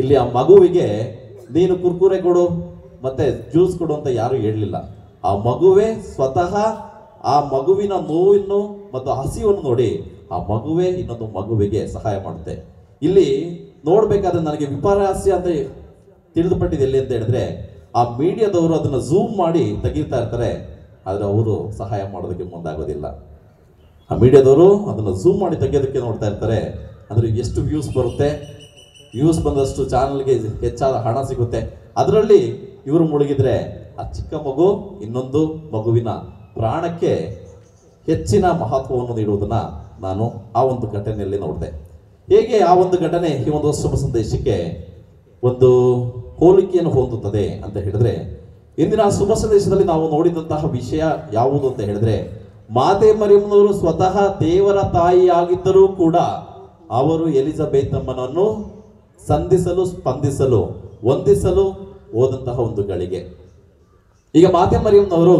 ಇಲ್ಲಿ ಆ ಮಗುವಿಗೆ ನೀನು ಕುರ್ಕುರೆ ಕೊಡು ಮತ್ತೆ ಜ್ಯೂಸ್ ಕೊಡು ಅಂತ ಯಾರು ಹೇಳಲಿಲ್ಲ. ಆ ಮಗುವೇ ಸ್ವತಃ ಆ ಮಗುವಿನ ನೋವನ್ನು ಮತ್ತು ಹಸಿವನ್ನು ನೋಡಿ ಆ ಮಗುವೇ ಇನ್ನೊಂದು ಮಗುವಿಗೆ ಸಹಾಯ ಮಾಡುತ್ತೆ. ಇಲ್ಲಿ ನೋಡ್ಬೇಕಾದ್ರೆ ನನಗೆ ವಿಪರ್ಯಾಸ್ಯ ಅಂತ ತಿಳಿದುಪಟ್ಟಿದೆ ಎಲ್ಲಿ ಅಂತ ಹೇಳಿದ್ರೆ, ಆ ಮೀಡಿಯಾದವರು ಅದನ್ನು ಝೂಮ್ ಮಾಡಿ ತೆಗಿತಾ ಇರ್ತಾರೆ, ಆದರೆ ಅವರು ಸಹಾಯ ಮಾಡೋದಕ್ಕೆ ಮುಂದಾಗೋದಿಲ್ಲ. ಆ ಮೀಡಿಯಾದವರು ಅದನ್ನು ಝೂಮ್ ಮಾಡಿ ತೆಗೆಯೋದಕ್ಕೆ ನೋಡ್ತಾ ಇರ್ತಾರೆ. ಅಂದರೆ ಎಷ್ಟು ವ್ಯೂಸ್ ಬರುತ್ತೆ, ವ್ಯೂಸ್ ಬಂದಷ್ಟು ಚಾನಲ್ಗೆ ಹೆಚ್ಚಾದ ಹಣ ಸಿಗುತ್ತೆ. ಅದರಲ್ಲಿ ಇವರು ಮುಳುಗಿದ್ರೆ ಆ ಚಿಕ್ಕ ಮಗು ಇನ್ನೊಂದು ಮಗುವಿನ ಪ್ರಾಣಕ್ಕೆ ಹೆಚ್ಚಿನ ಮಹತ್ವವನ್ನು ನೀಡುವುದನ್ನು ನಾನು ಆ ಒಂದು ಘಟನೆಯಲ್ಲಿ ನೋಡಿದೆ. ಹೇಗೆ ಆ ಒಂದು ಘಟನೆ ಈ ಒಂದು ಶುಭ ಸಂದೇಶಕ್ಕೆ ಒಂದು ಹೋಲಿಕೆಯನ್ನು ಹೊಂದುತ್ತದೆ ಅಂತ ಹೇಳಿದ್ರೆ, ಇಂದಿನ ಶುಭ ಸಂದೇಶದಲ್ಲಿ ನಾವು ನೋಡಿದಂತಹ ವಿಷಯ ಯಾವುದು ಅಂತ ಹೇಳಿದ್ರೆ, ಮಾತೆ ಮರಿಯಮ್ಮನವರು ಸ್ವತಃ ದೇವರ ತಾಯಿಯಾಗಿದ್ದರೂ ಕೂಡ ಅವರು ಎಲಿಜಬೆತಮ್ಮನನ್ನು ಸಂಧಿಸಲು, ಸ್ಪಂದಿಸಲು, ವಂದಿಸಲು ಹೋದಂತಹ ಒಂದು ಗಳಿಗೆ. ಈಗ ಮಾತೆ ಮರಿಯಮ್ಮನವರು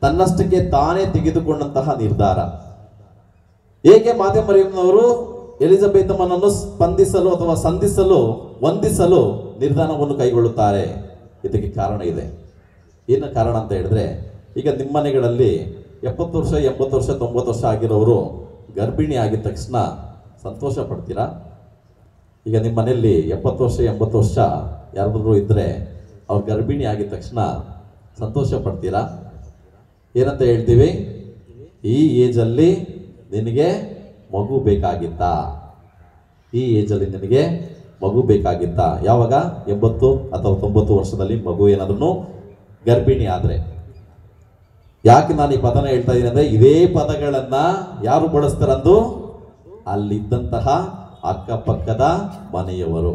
ತನ್ನಷ್ಟಕ್ಕೆ ತಾನೇ ತೆಗೆದುಕೊಂಡಂತಹ ನಿರ್ಧಾರ. ಏಕೆ ಮಾತೆ ಮರಿಯಮ್ಮನವರು ಎಲಿಜಬೆತಮ್ಮನನ್ನು ಸ್ಪಂದಿಸಲು ಅಥವಾ ಸಂಧಿಸಲು, ವಂದಿಸಲು ನಿರ್ಧಾರವನ್ನು ಕೈಗೊಳ್ಳುತ್ತಾರೆ? ಇದಕ್ಕೆ ಕಾರಣ ಇದೆ. ಏನು ಕಾರಣ ಅಂತ ಹೇಳಿದ್ರೆ, ಈಗ ನಿಮ್ಮ ಮನೆಗಳಲ್ಲಿ 70 ವರ್ಷ, 80 ವರ್ಷ, 90 ವರ್ಷ ಆಗಿರೋರು ಗರ್ಭಿಣಿ ಆಗಿದ ತಕ್ಷಣ ಸಂತೋಷ ಪಡ್ತೀರಾ? ಈಗ ನಿಮ್ಮ ಮನೆಯಲ್ಲಿ 70 ವರ್ಷ, 80 ವರ್ಷ ಯಾರಾದರೂ ಇದ್ದರೆ ಅವ್ರು ಗರ್ಭಿಣಿ ಆಗಿದ ತಕ್ಷಣ ಸಂತೋಷ ಪಡ್ತೀರಾ? ಏನಂತ ಹೇಳ್ತೀವಿ? ಈ ಏಜಲ್ಲಿ ನಿನಗೆ ಮಗು ಬೇಕಾಗಿತ್ತಾ? ಈ ಏಜಲ್ಲಿ ನಿನಗೆ ಮಗು ಬೇಕಾಗಿತ್ತಾ? ಯಾವಾಗ? 80 ಅಥವಾ 90 ವರ್ಷದಲ್ಲಿ ಮಗು ಏನಾದ್ರೂ ಗರ್ಭಿಣಿ ಆದರೆ. ಯಾಕೆ ನಾನು ಈ ಪದನ ಹೇಳ್ತಾ ಇದ್ದೀನಿ ಅಂದರೆ, ಇದೇ ಪದಗಳನ್ನ ಯಾರು ಬಳಸ್ತಾರಂದು? ಅಲ್ಲಿದ್ದಂತಹ ಅಕ್ಕಪಕ್ಕದ ಮನೆಯವರು.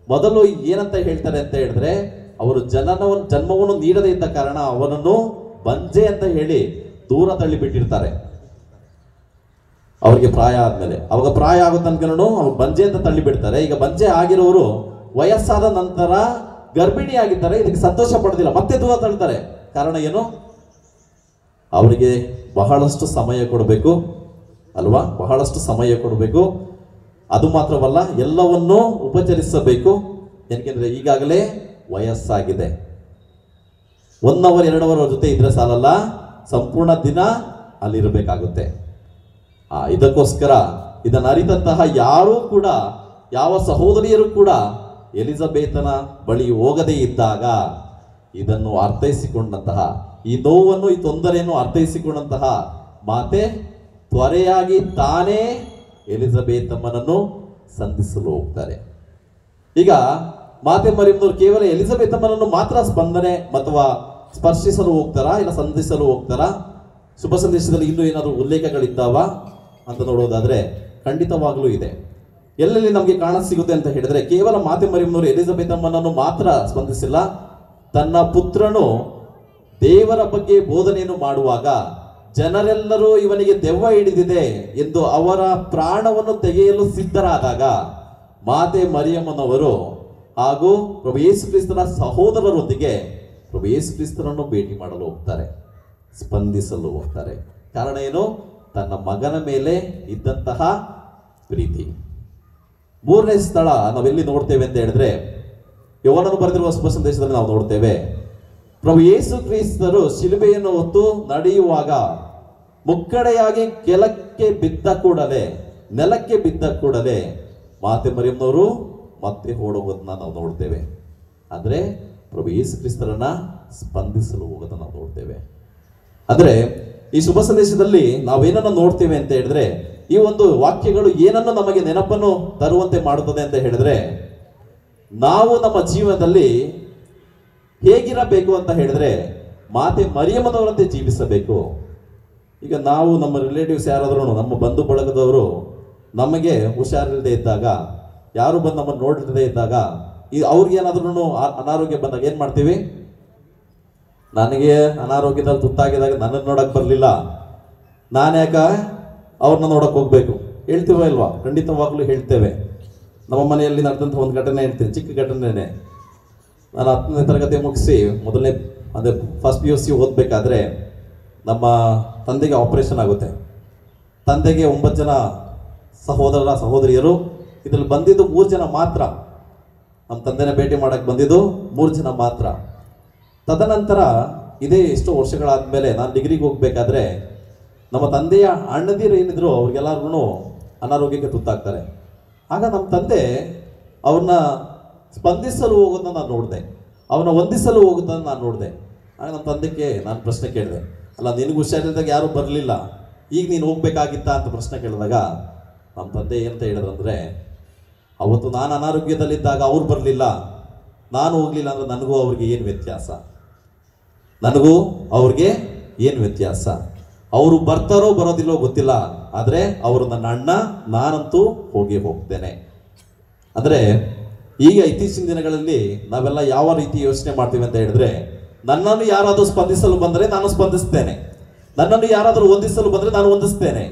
ಮೊದಲು ಏನಂತ ಹೇಳ್ತಾರೆ ಅಂತ ಹೇಳಿದ್ರೆ, ಅವರು ಜನ್ಮವನ್ನು ನೀಡದೇ ಇದ್ದ ಕಾರಣ ಅವನನ್ನು ಬಂಜೆ ಅಂತ ಹೇಳಿ ದೂರ ತಳ್ಳಿಬಿಟ್ಟಿರ್ತಾರೆ. ಅವ್ರಿಗೆ ಪ್ರಾಯ ಆದ್ಮೇಲೆ, ಅವಾಗ ಪ್ರಾಯ ಆಗೋ ತನಕನೂ ಅವ್ರು ಬಂಜೆ ಅಂತ ತಳ್ಳಿ ಬಿಡ್ತಾರೆ. ಈಗ ಬಂಜೆ ಆಗಿರೋರು ವಯಸ್ಸಾದ ನಂತರ ಗರ್ಭಿಣಿ ಆಗಿದ್ದಾರೆ, ಇದಕ್ಕೆ ಸಂತೋಷ ಪಡೋದಿಲ್ಲ, ಮತ್ತೆ ದೂರ ತಳ್ತಾರೆ. ಕಾರಣ ಏನು? ಅವರಿಗೆ ಬಹಳಷ್ಟು ಸಮಯ ಕೊಡಬೇಕು ಅಲ್ವಾ? ಬಹಳಷ್ಟು ಸಮಯ ಕೊಡಬೇಕು. ಅದು ಮಾತ್ರವಲ್ಲ, ಎಲ್ಲವನ್ನೂ ಉಪಚರಿಸಬೇಕು. ಏಕೆಂದ್ರೆ ಈಗಾಗಲೇ ವಯಸ್ಸಾಗಿದೆ. 1 ಅವರ್ 2 ಅವರ್ ಜೊತೆ ಇದ್ರೆ ಸಾಲಲ್ಲ, ಸಂಪೂರ್ಣ ದಿನ ಅಲ್ಲಿರಬೇಕಾಗುತ್ತೆ. ಇದಕ್ಕೋಸ್ಕರ ಇದನ್ನು ಅರಿತಂತಹ ಯಾರೂ ಕೂಡ, ಯಾವ ಸಹೋದರಿಯರು ಕೂಡ ಎಲಿಜಬೆತನ ಬಳಿ ಹೋಗದೇ ಇದ್ದಾಗ ಇದನ್ನು ಅರ್ಥೈಸಿಕೊಂಡಂತಹ, ಈ ನೋವನ್ನು, ಈ ತೊಂದರೆಯನ್ನು ಅರ್ಥೈಸಿಕೊಂಡಂತಹ ಮಾತೆ ತ್ವರೆಯಾಗಿ ತಾನೇ ಎಲಿಜಬೆತಮ್ಮನನ್ನು ಸಂಧಿಸಲು ಹೋಗ್ತಾರೆ. ಈಗ ಮಾತೆ ಮರಿಯಮ್ಮನವರು ಕೇವಲ ಎಲಿಜಬೆತಮ್ಮನನ್ನು ಮಾತ್ರ ಸ್ಪಂದನೆ ಅಥವಾ ಸ್ಪರ್ಶಿಸಲು ಹೋಗ್ತಾರಾ, ಇಲ್ಲ ಸಂಧಿಸಲು ಹೋಗ್ತಾರಾ? ಶುಭ ಸಂದೇಶದಲ್ಲಿ ಇನ್ನೂ ಏನಾದರೂ ಉಲ್ಲೇಖಗಳಿದ್ದಾವ ಅಂತ ನೋಡೋದಾದ್ರೆ ಖಂಡಿತವಾಗ್ಲೂ ಇದೆ. ಎಲ್ಲೆಲ್ಲಿ ನಮಗೆ ಕಾಣ ಸಿಗುತ್ತೆ ಅಂತ ಹೇಳಿದ್ರೆ, ಕೇವಲ ಮಾತೆ ಮರಿಯಮ್ಮನವರು ಎಲಿಜಬೆತಮ್ಮನನ್ನು ಮಾತ್ರ ಸ್ಪಂದಿಸಿಲ್ಲ, ತನ್ನ ಪುತ್ರನು ದೇವರ ಬಗ್ಗೆ ಬೋಧನೆಯನ್ನು ಮಾಡುವಾಗ ಜನರೆಲ್ಲರೂ ಇವನಿಗೆ ದೆವ್ವ ಹಿಡಿದಿದೆ ಎಂದು ಅವರ ಪ್ರಾಣವನ್ನು ತೆಗೆಯಲು ಸಿದ್ಧರಾದಾಗ ಮಾತೆ ಮರಿಯಮ್ಮನವರು ಹಾಗೂ ಪ್ರಭು ಯೇಸು ಕ್ರಿಸ್ತನ ಸಹೋದರರೊಂದಿಗೆ ಪ್ರಭು ಯೇಸು ಕ್ರಿಸ್ತನನ್ನು ಭೇಟಿ ಮಾಡಲು ಹೋಗ್ತಾರೆ, ಸ್ಪಂದಿಸಲು ಹೋಗ್ತಾರೆ. ಕಾರಣ ಏನು? ತನ್ನ ಮಗನ ಮೇಲೆ ಇದ್ದಂತಹ ಪ್ರೀತಿ. 3ನೇ ಸ್ಥಳ ನಾವೆಲ್ಲಿ ನೋಡ್ತೇವೆ ಅಂತ ಹೇಳಿದ್ರೆ, ಯೋಹಾನನು ಬರೆದಿರುವ ಶುಭ ಸಂದೇಶದಲ್ಲಿ ನಾವು ನೋಡ್ತೇವೆ, ಪ್ರಭು ಯೇಸು ಕ್ರಿಸ್ತರು ಶಿಲುಬೆಯನ್ನು ಹೊತ್ತು ನಡೆಯುವಾಗ ಮುಕ್ಕಡೆಯಾಗಿ ನೆಲಕ್ಕೆ ಬಿದ್ದ ಕೂಡಲೇ ಮಾತೆ ಮರಿಯಮ್ಮನವರು ಮತ್ತೆ ಓಡೋಗೋದನ್ನ ನಾವು ನೋಡ್ತೇವೆ. ಆದರೆ ಪ್ರಭು ಯೇಸು ಕ್ರಿಸ್ತರನ್ನ ಸ್ಪಂದಿಸಲು ಹೋಗೋದನ್ನ ನಾವು ನೋಡ್ತೇವೆ. ಆದರೆ ಈ ಶುಭ ಸಂದೇಶದಲ್ಲಿ ನಾವೇನನ್ನ ನೋಡ್ತೇವೆ ಅಂತ ಹೇಳಿದ್ರೆ, ಈ ಒಂದು ವಾಕ್ಯಗಳು ಏನನ್ನು ನಮಗೆ ನೆನಪನ್ನು ತರುವಂತೆ ಮಾಡುತ್ತದೆ ಅಂತ ಹೇಳಿದ್ರೆ, ನಾವು ನಮ್ಮ ಜೀವನದಲ್ಲಿ ಹೇಗಿರಬೇಕು ಅಂತ ಹೇಳಿದ್ರೆ ಮಾತೆ ಮರಿಯಮ್ಮನವರಂತೆ ಜೀವಿಸಬೇಕು. ಈಗ ನಾವು ನಮ್ಮ ರಿಲೇಟಿವ್ಸ್ ಯಾರಾದ್ರೂ, ನಮ್ಮ ಬಂಧು ಬಳಗದವರು ನಮಗೆ ಹುಷಾರಿಲ್ಲದೆ ಇದ್ದಾಗ, ಯಾರು ಬಂದು ನಮ್ಮನ್ನು ನೋಡಿರದೇ ಇದ್ದಾಗ, ಅವ್ರಿಗೇನಾದ್ರೂ ಅನಾರೋಗ್ಯ ಬಂದಾಗ ಏನು ಮಾಡ್ತೀವಿ? ನನಗೆ ಅನಾರೋಗ್ಯದಲ್ಲಿ ತುತ್ತಾಗಿದಾಗ ನನ್ನನ್ನು ನೋಡಕ್ ಬರಲಿಲ್ಲ, ನಾನು ಯಾಕ ಅವ್ರನ್ನ ನೋಡಕ್ ಹೋಗ್ಬೇಕು ಹೇಳ್ತೀವ ಇಲ್ವಾ? ಖಂಡಿತವಾಗ್ಲೂ ಹೇಳ್ತೇವೆ. ನಮ್ಮ ಮನೆಯಲ್ಲಿ ನಡೆದಂಥ ಒಂದು ಘಟನೆ ಹೇಳ್ತೀನಿ, ಚಿಕ್ಕ ಘಟನೆನೇ. ನಾನು 10ನೇ ತರಗತಿ ಮುಗಿಸಿ ಅಂದರೆ ಫಸ್ಟ್ PUC ಓದಬೇಕಾದ್ರೆ ನಮ್ಮ ತಂದೆಗೆ ಆಪರೇಷನ್ ಆಗುತ್ತೆ. ತಂದೆಗೆ 9 ಜನ ಸಹೋದರಿಯರು, ಇದರಲ್ಲಿ ಬಂದಿದ್ದು 3 ಜನ ಮಾತ್ರ. ನಮ್ಮ ತಂದೆನ ಭೇಟಿ ಮಾಡಕ್ಕೆ ಬಂದಿದ್ದು 3 ಜನ ಮಾತ್ರ. ತದನಂತರ ಇದೇ ಎಷ್ಟೋ ವರ್ಷಗಳಾದ್ಮೇಲೆ ನಾನು ಡಿಗ್ರಿಗೆ ಹೋಗ್ಬೇಕಾದ್ರೆ ನಮ್ಮ ತಂದೆಯ ಅಣ್ಣದಿರು ಏನಿದ್ರು ಅವ್ರಿಗೆಲ್ಲರಿಗೂ ಅನಾರೋಗ್ಯಕ್ಕೆ ತುತ್ತಾಗ್ತಾರೆ. ಆಗ ನಮ್ಮ ತಂದೆ ಅವ್ರನ್ನ ಸ್ಪಂದಿಸಲು ಹೋಗೋದನ್ನ ನಾನು ನೋಡಿದೆ, ಅವನ್ನ ವಂದಿಸಲು ಹೋಗೋದನ್ನ ನಾನು ನೋಡಿದೆ. ಆಗ ನಮ್ಮ ತಂದೆಗೆ ನಾನು ಪ್ರಶ್ನೆ ಕೇಳಿದೆ, ಅಲ್ಲ ನಿನಗೆ ಹುಷಾರಿಲ್ದಾಗ ಯಾರೂ ಬರಲಿಲ್ಲ, ಈಗ ನೀನು ಹೋಗ್ಬೇಕಾಗಿತ್ತಾ ಅಂತ ಪ್ರಶ್ನೆ ಕೇಳಿದಾಗ ನಮ್ಮ ತಂದೆ ಏನಂತ ಹೇಳಿದ್ರಂದ್ರೆ, ಅವತ್ತು ನಾನು ಅನಾರೋಗ್ಯದಲ್ಲಿದ್ದಾಗ ಅವ್ರು ಬರಲಿಲ್ಲ, ನಾನು ಹೋಗ್ಲಿಲ್ಲ ಅಂದ್ರೆ ನನಗೂ ಅವ್ರಿಗೆ ಏನು ವ್ಯತ್ಯಾಸ? ನನಗೂ ಅವ್ರಿಗೆ ಏನು ವ್ಯತ್ಯಾಸ? ಅವರು ಬರ್ತಾರೋ ಬರೋದಿಲ್ಲೋ ಗೊತ್ತಿಲ್ಲ, ಆದರೆ ಅವರು ನನ್ನ ಅಣ್ಣ, ನಾನಂತೂ ಹೋಗೇ ಹೋಗ್ತೇನೆ. ಅಂದರೆ ಈಗ ಇತ್ತೀಚಿನ ದಿನಗಳಲ್ಲಿ ನಾವೆಲ್ಲ ಯಾವ ರೀತಿ ಯೋಚನೆ ಮಾಡ್ತೀವಿ ಅಂತ ಹೇಳಿದ್ರೆ, ನನ್ನನ್ನು ಯಾರಾದರೂ ಸ್ಪಂದಿಸಲು ಬಂದರೆ ನಾನು ಸ್ಪಂದಿಸ್ತೇನೆ, ನನ್ನನ್ನು ಯಾರಾದರೂ ವಂದಿಸಲು ಬಂದರೆ ನಾನು ವಂದಿಸ್ತೇನೆ,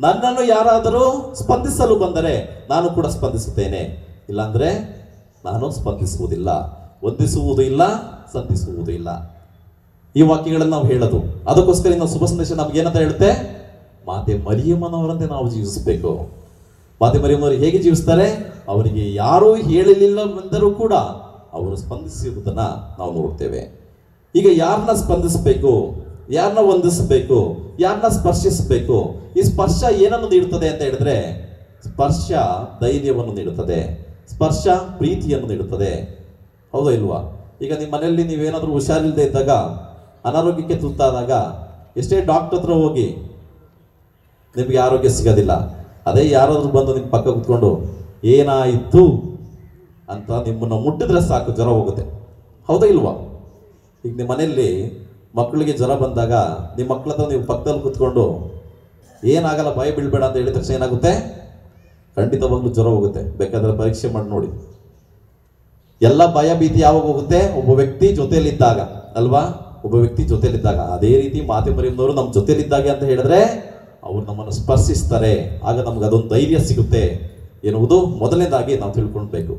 ನನ್ನನ್ನು ಯಾರಾದರೂ ಸ್ಪಂದಿಸಲು ಬಂದರೆ ನಾನು ಕೂಡ ಸ್ಪಂದಿಸುತ್ತೇನೆ, ಇಲ್ಲಾಂದ್ರೆ ನಾನು ಸ್ಪಂದಿಸುವುದಿಲ್ಲ, ವಂದಿಸುವುದೂ ಇಲ್ಲ, ಸಂಧಿಸುವುದೂ ಇಲ್ಲ. ಈ ವಾಕ್ಯಗಳನ್ನು ನಾವು ಹೇಳೋದು ಅದಕ್ಕೋಸ್ಕರ ನಾವು ಶುಭ ಸಂದೇಶ ನಮ್ಗೇನಂತ ಹೇಳುತ್ತೆ, ಮಾತೆ ಮರಿಯಮ್ಮನವರಂತೆ ನಾವು ಜೀವಿಸಬೇಕು. ಮಾತೆ ಮರಿಯಮ್ಮನವರು ಹೇಗೆ ಜೀವಿಸ್ತಾರೆ? ಅವರಿಗೆ ಯಾರೂ ಹೇಳಲಿಲ್ಲವೆಂದರೂ ಕೂಡ ಅವರು ಸ್ಪಂದಿಸಿರುವುದನ್ನ ನಾವು ನೋಡ್ತೇವೆ. ಈಗ ಯಾರನ್ನ ಸ್ಪಂದಿಸಬೇಕು, ಯಾರನ್ನ ವಂದಿಸಬೇಕು, ಯಾರನ್ನ ಸ್ಪರ್ಶಿಸಬೇಕು? ಈ ಸ್ಪರ್ಶ ಏನನ್ನು ನೀಡುತ್ತದೆ ಅಂತ ಹೇಳಿದ್ರೆ, ಸ್ಪರ್ಶ ಧೈರ್ಯವನ್ನು ನೀಡುತ್ತದೆ, ಸ್ಪರ್ಶ ಪ್ರೀತಿಯನ್ನು ನೀಡುತ್ತದೆ. ಹೌದಾ ಇಲ್ವಾ? ಈಗ ನಿಮ್ಮ ಮನೆಯಲ್ಲಿ ನೀವೇನಾದರೂ ಹುಷಾರಿಲ್ಲದೆ ಇದ್ದಾಗ, ಅನಾರೋಗ್ಯಕ್ಕೆ ತುತ್ತಾದಾಗ ಎಷ್ಟೇ ಡಾಕ್ಟರ್ ಹತ್ರ ಹೋಗಿ ನಿಮಗೆ ಆರೋಗ್ಯ ಸಿಗೋದಿಲ್ಲ. ಅದೇ ಯಾರಾದ್ರೂ ಬಂದು ನಿಮ್ಮ ಪಕ್ಕ ಕೂತ್ಕೊಂಡು ಏನಾಯಿತು ಅಂತ ನಿಮ್ಮನ್ನು ಮುಟ್ಟಿದ್ರೆ ಸಾಕು, ಜ್ವರ ಹೋಗುತ್ತೆ. ಹೌದಾ ಇಲ್ವಾ? ಈಗ ನಿಮ್ಮ ಮನೆಯಲ್ಲಿ ಮಕ್ಕಳಿಗೆ ಜ್ವರ ಬಂದಾಗ ನಿಮ್ಮ ಮಕ್ಕಳ ಹತ್ರ ನೀವು ಪಕ್ಕದಲ್ಲಿ ಕೂತ್ಕೊಂಡು ಏನಾಗಲ್ಲ, ಭಯ ಬೀಳ್ಬೇಡ ಅಂತ ಹೇಳಿದ ತಕ್ಷಣ ಏನಾಗುತ್ತೆ? ಖಂಡಿತವಾಗ್ಲೂ ಜ್ವರ ಹೋಗುತ್ತೆ. ಬೇಕಾದ್ರೆ ಪರೀಕ್ಷೆ ಮಾಡಿ ನೋಡಿ. ಎಲ್ಲ ಭಯ ಭೀತಿ ಯಾವಾಗ ಹೋಗುತ್ತೆ? ಒಬ್ಬ ವ್ಯಕ್ತಿ ಜೊತೆಯಲ್ಲಿದ್ದಾಗ ಅಲ್ವಾ? ಒಬ್ಬ ವ್ಯಕ್ತಿ ಜೊತೆಯಲ್ಲಿದ್ದಾಗ. ಅದೇ ರೀತಿ ಮಾತೆ ಮರಿಯಮ್ಮನವರು ನಮ್ಮ ಜೊತೆಯಲ್ಲಿದ್ದಾಗ ಅಂತ ಹೇಳಿದ್ರೆ ಅವ್ರು ನಮ್ಮನ್ನು ಸ್ಪರ್ಶಿಸ್ತಾರೆ. ಆಗ ನಮ್ಗೆ ಅದೊಂದು ಧೈರ್ಯ ಸಿಗುತ್ತೆ ಎನ್ನುವುದು ಮೊದಲನೇದಾಗಿ ನಾವು ತಿಳ್ಕೊಳ್ಬೇಕು.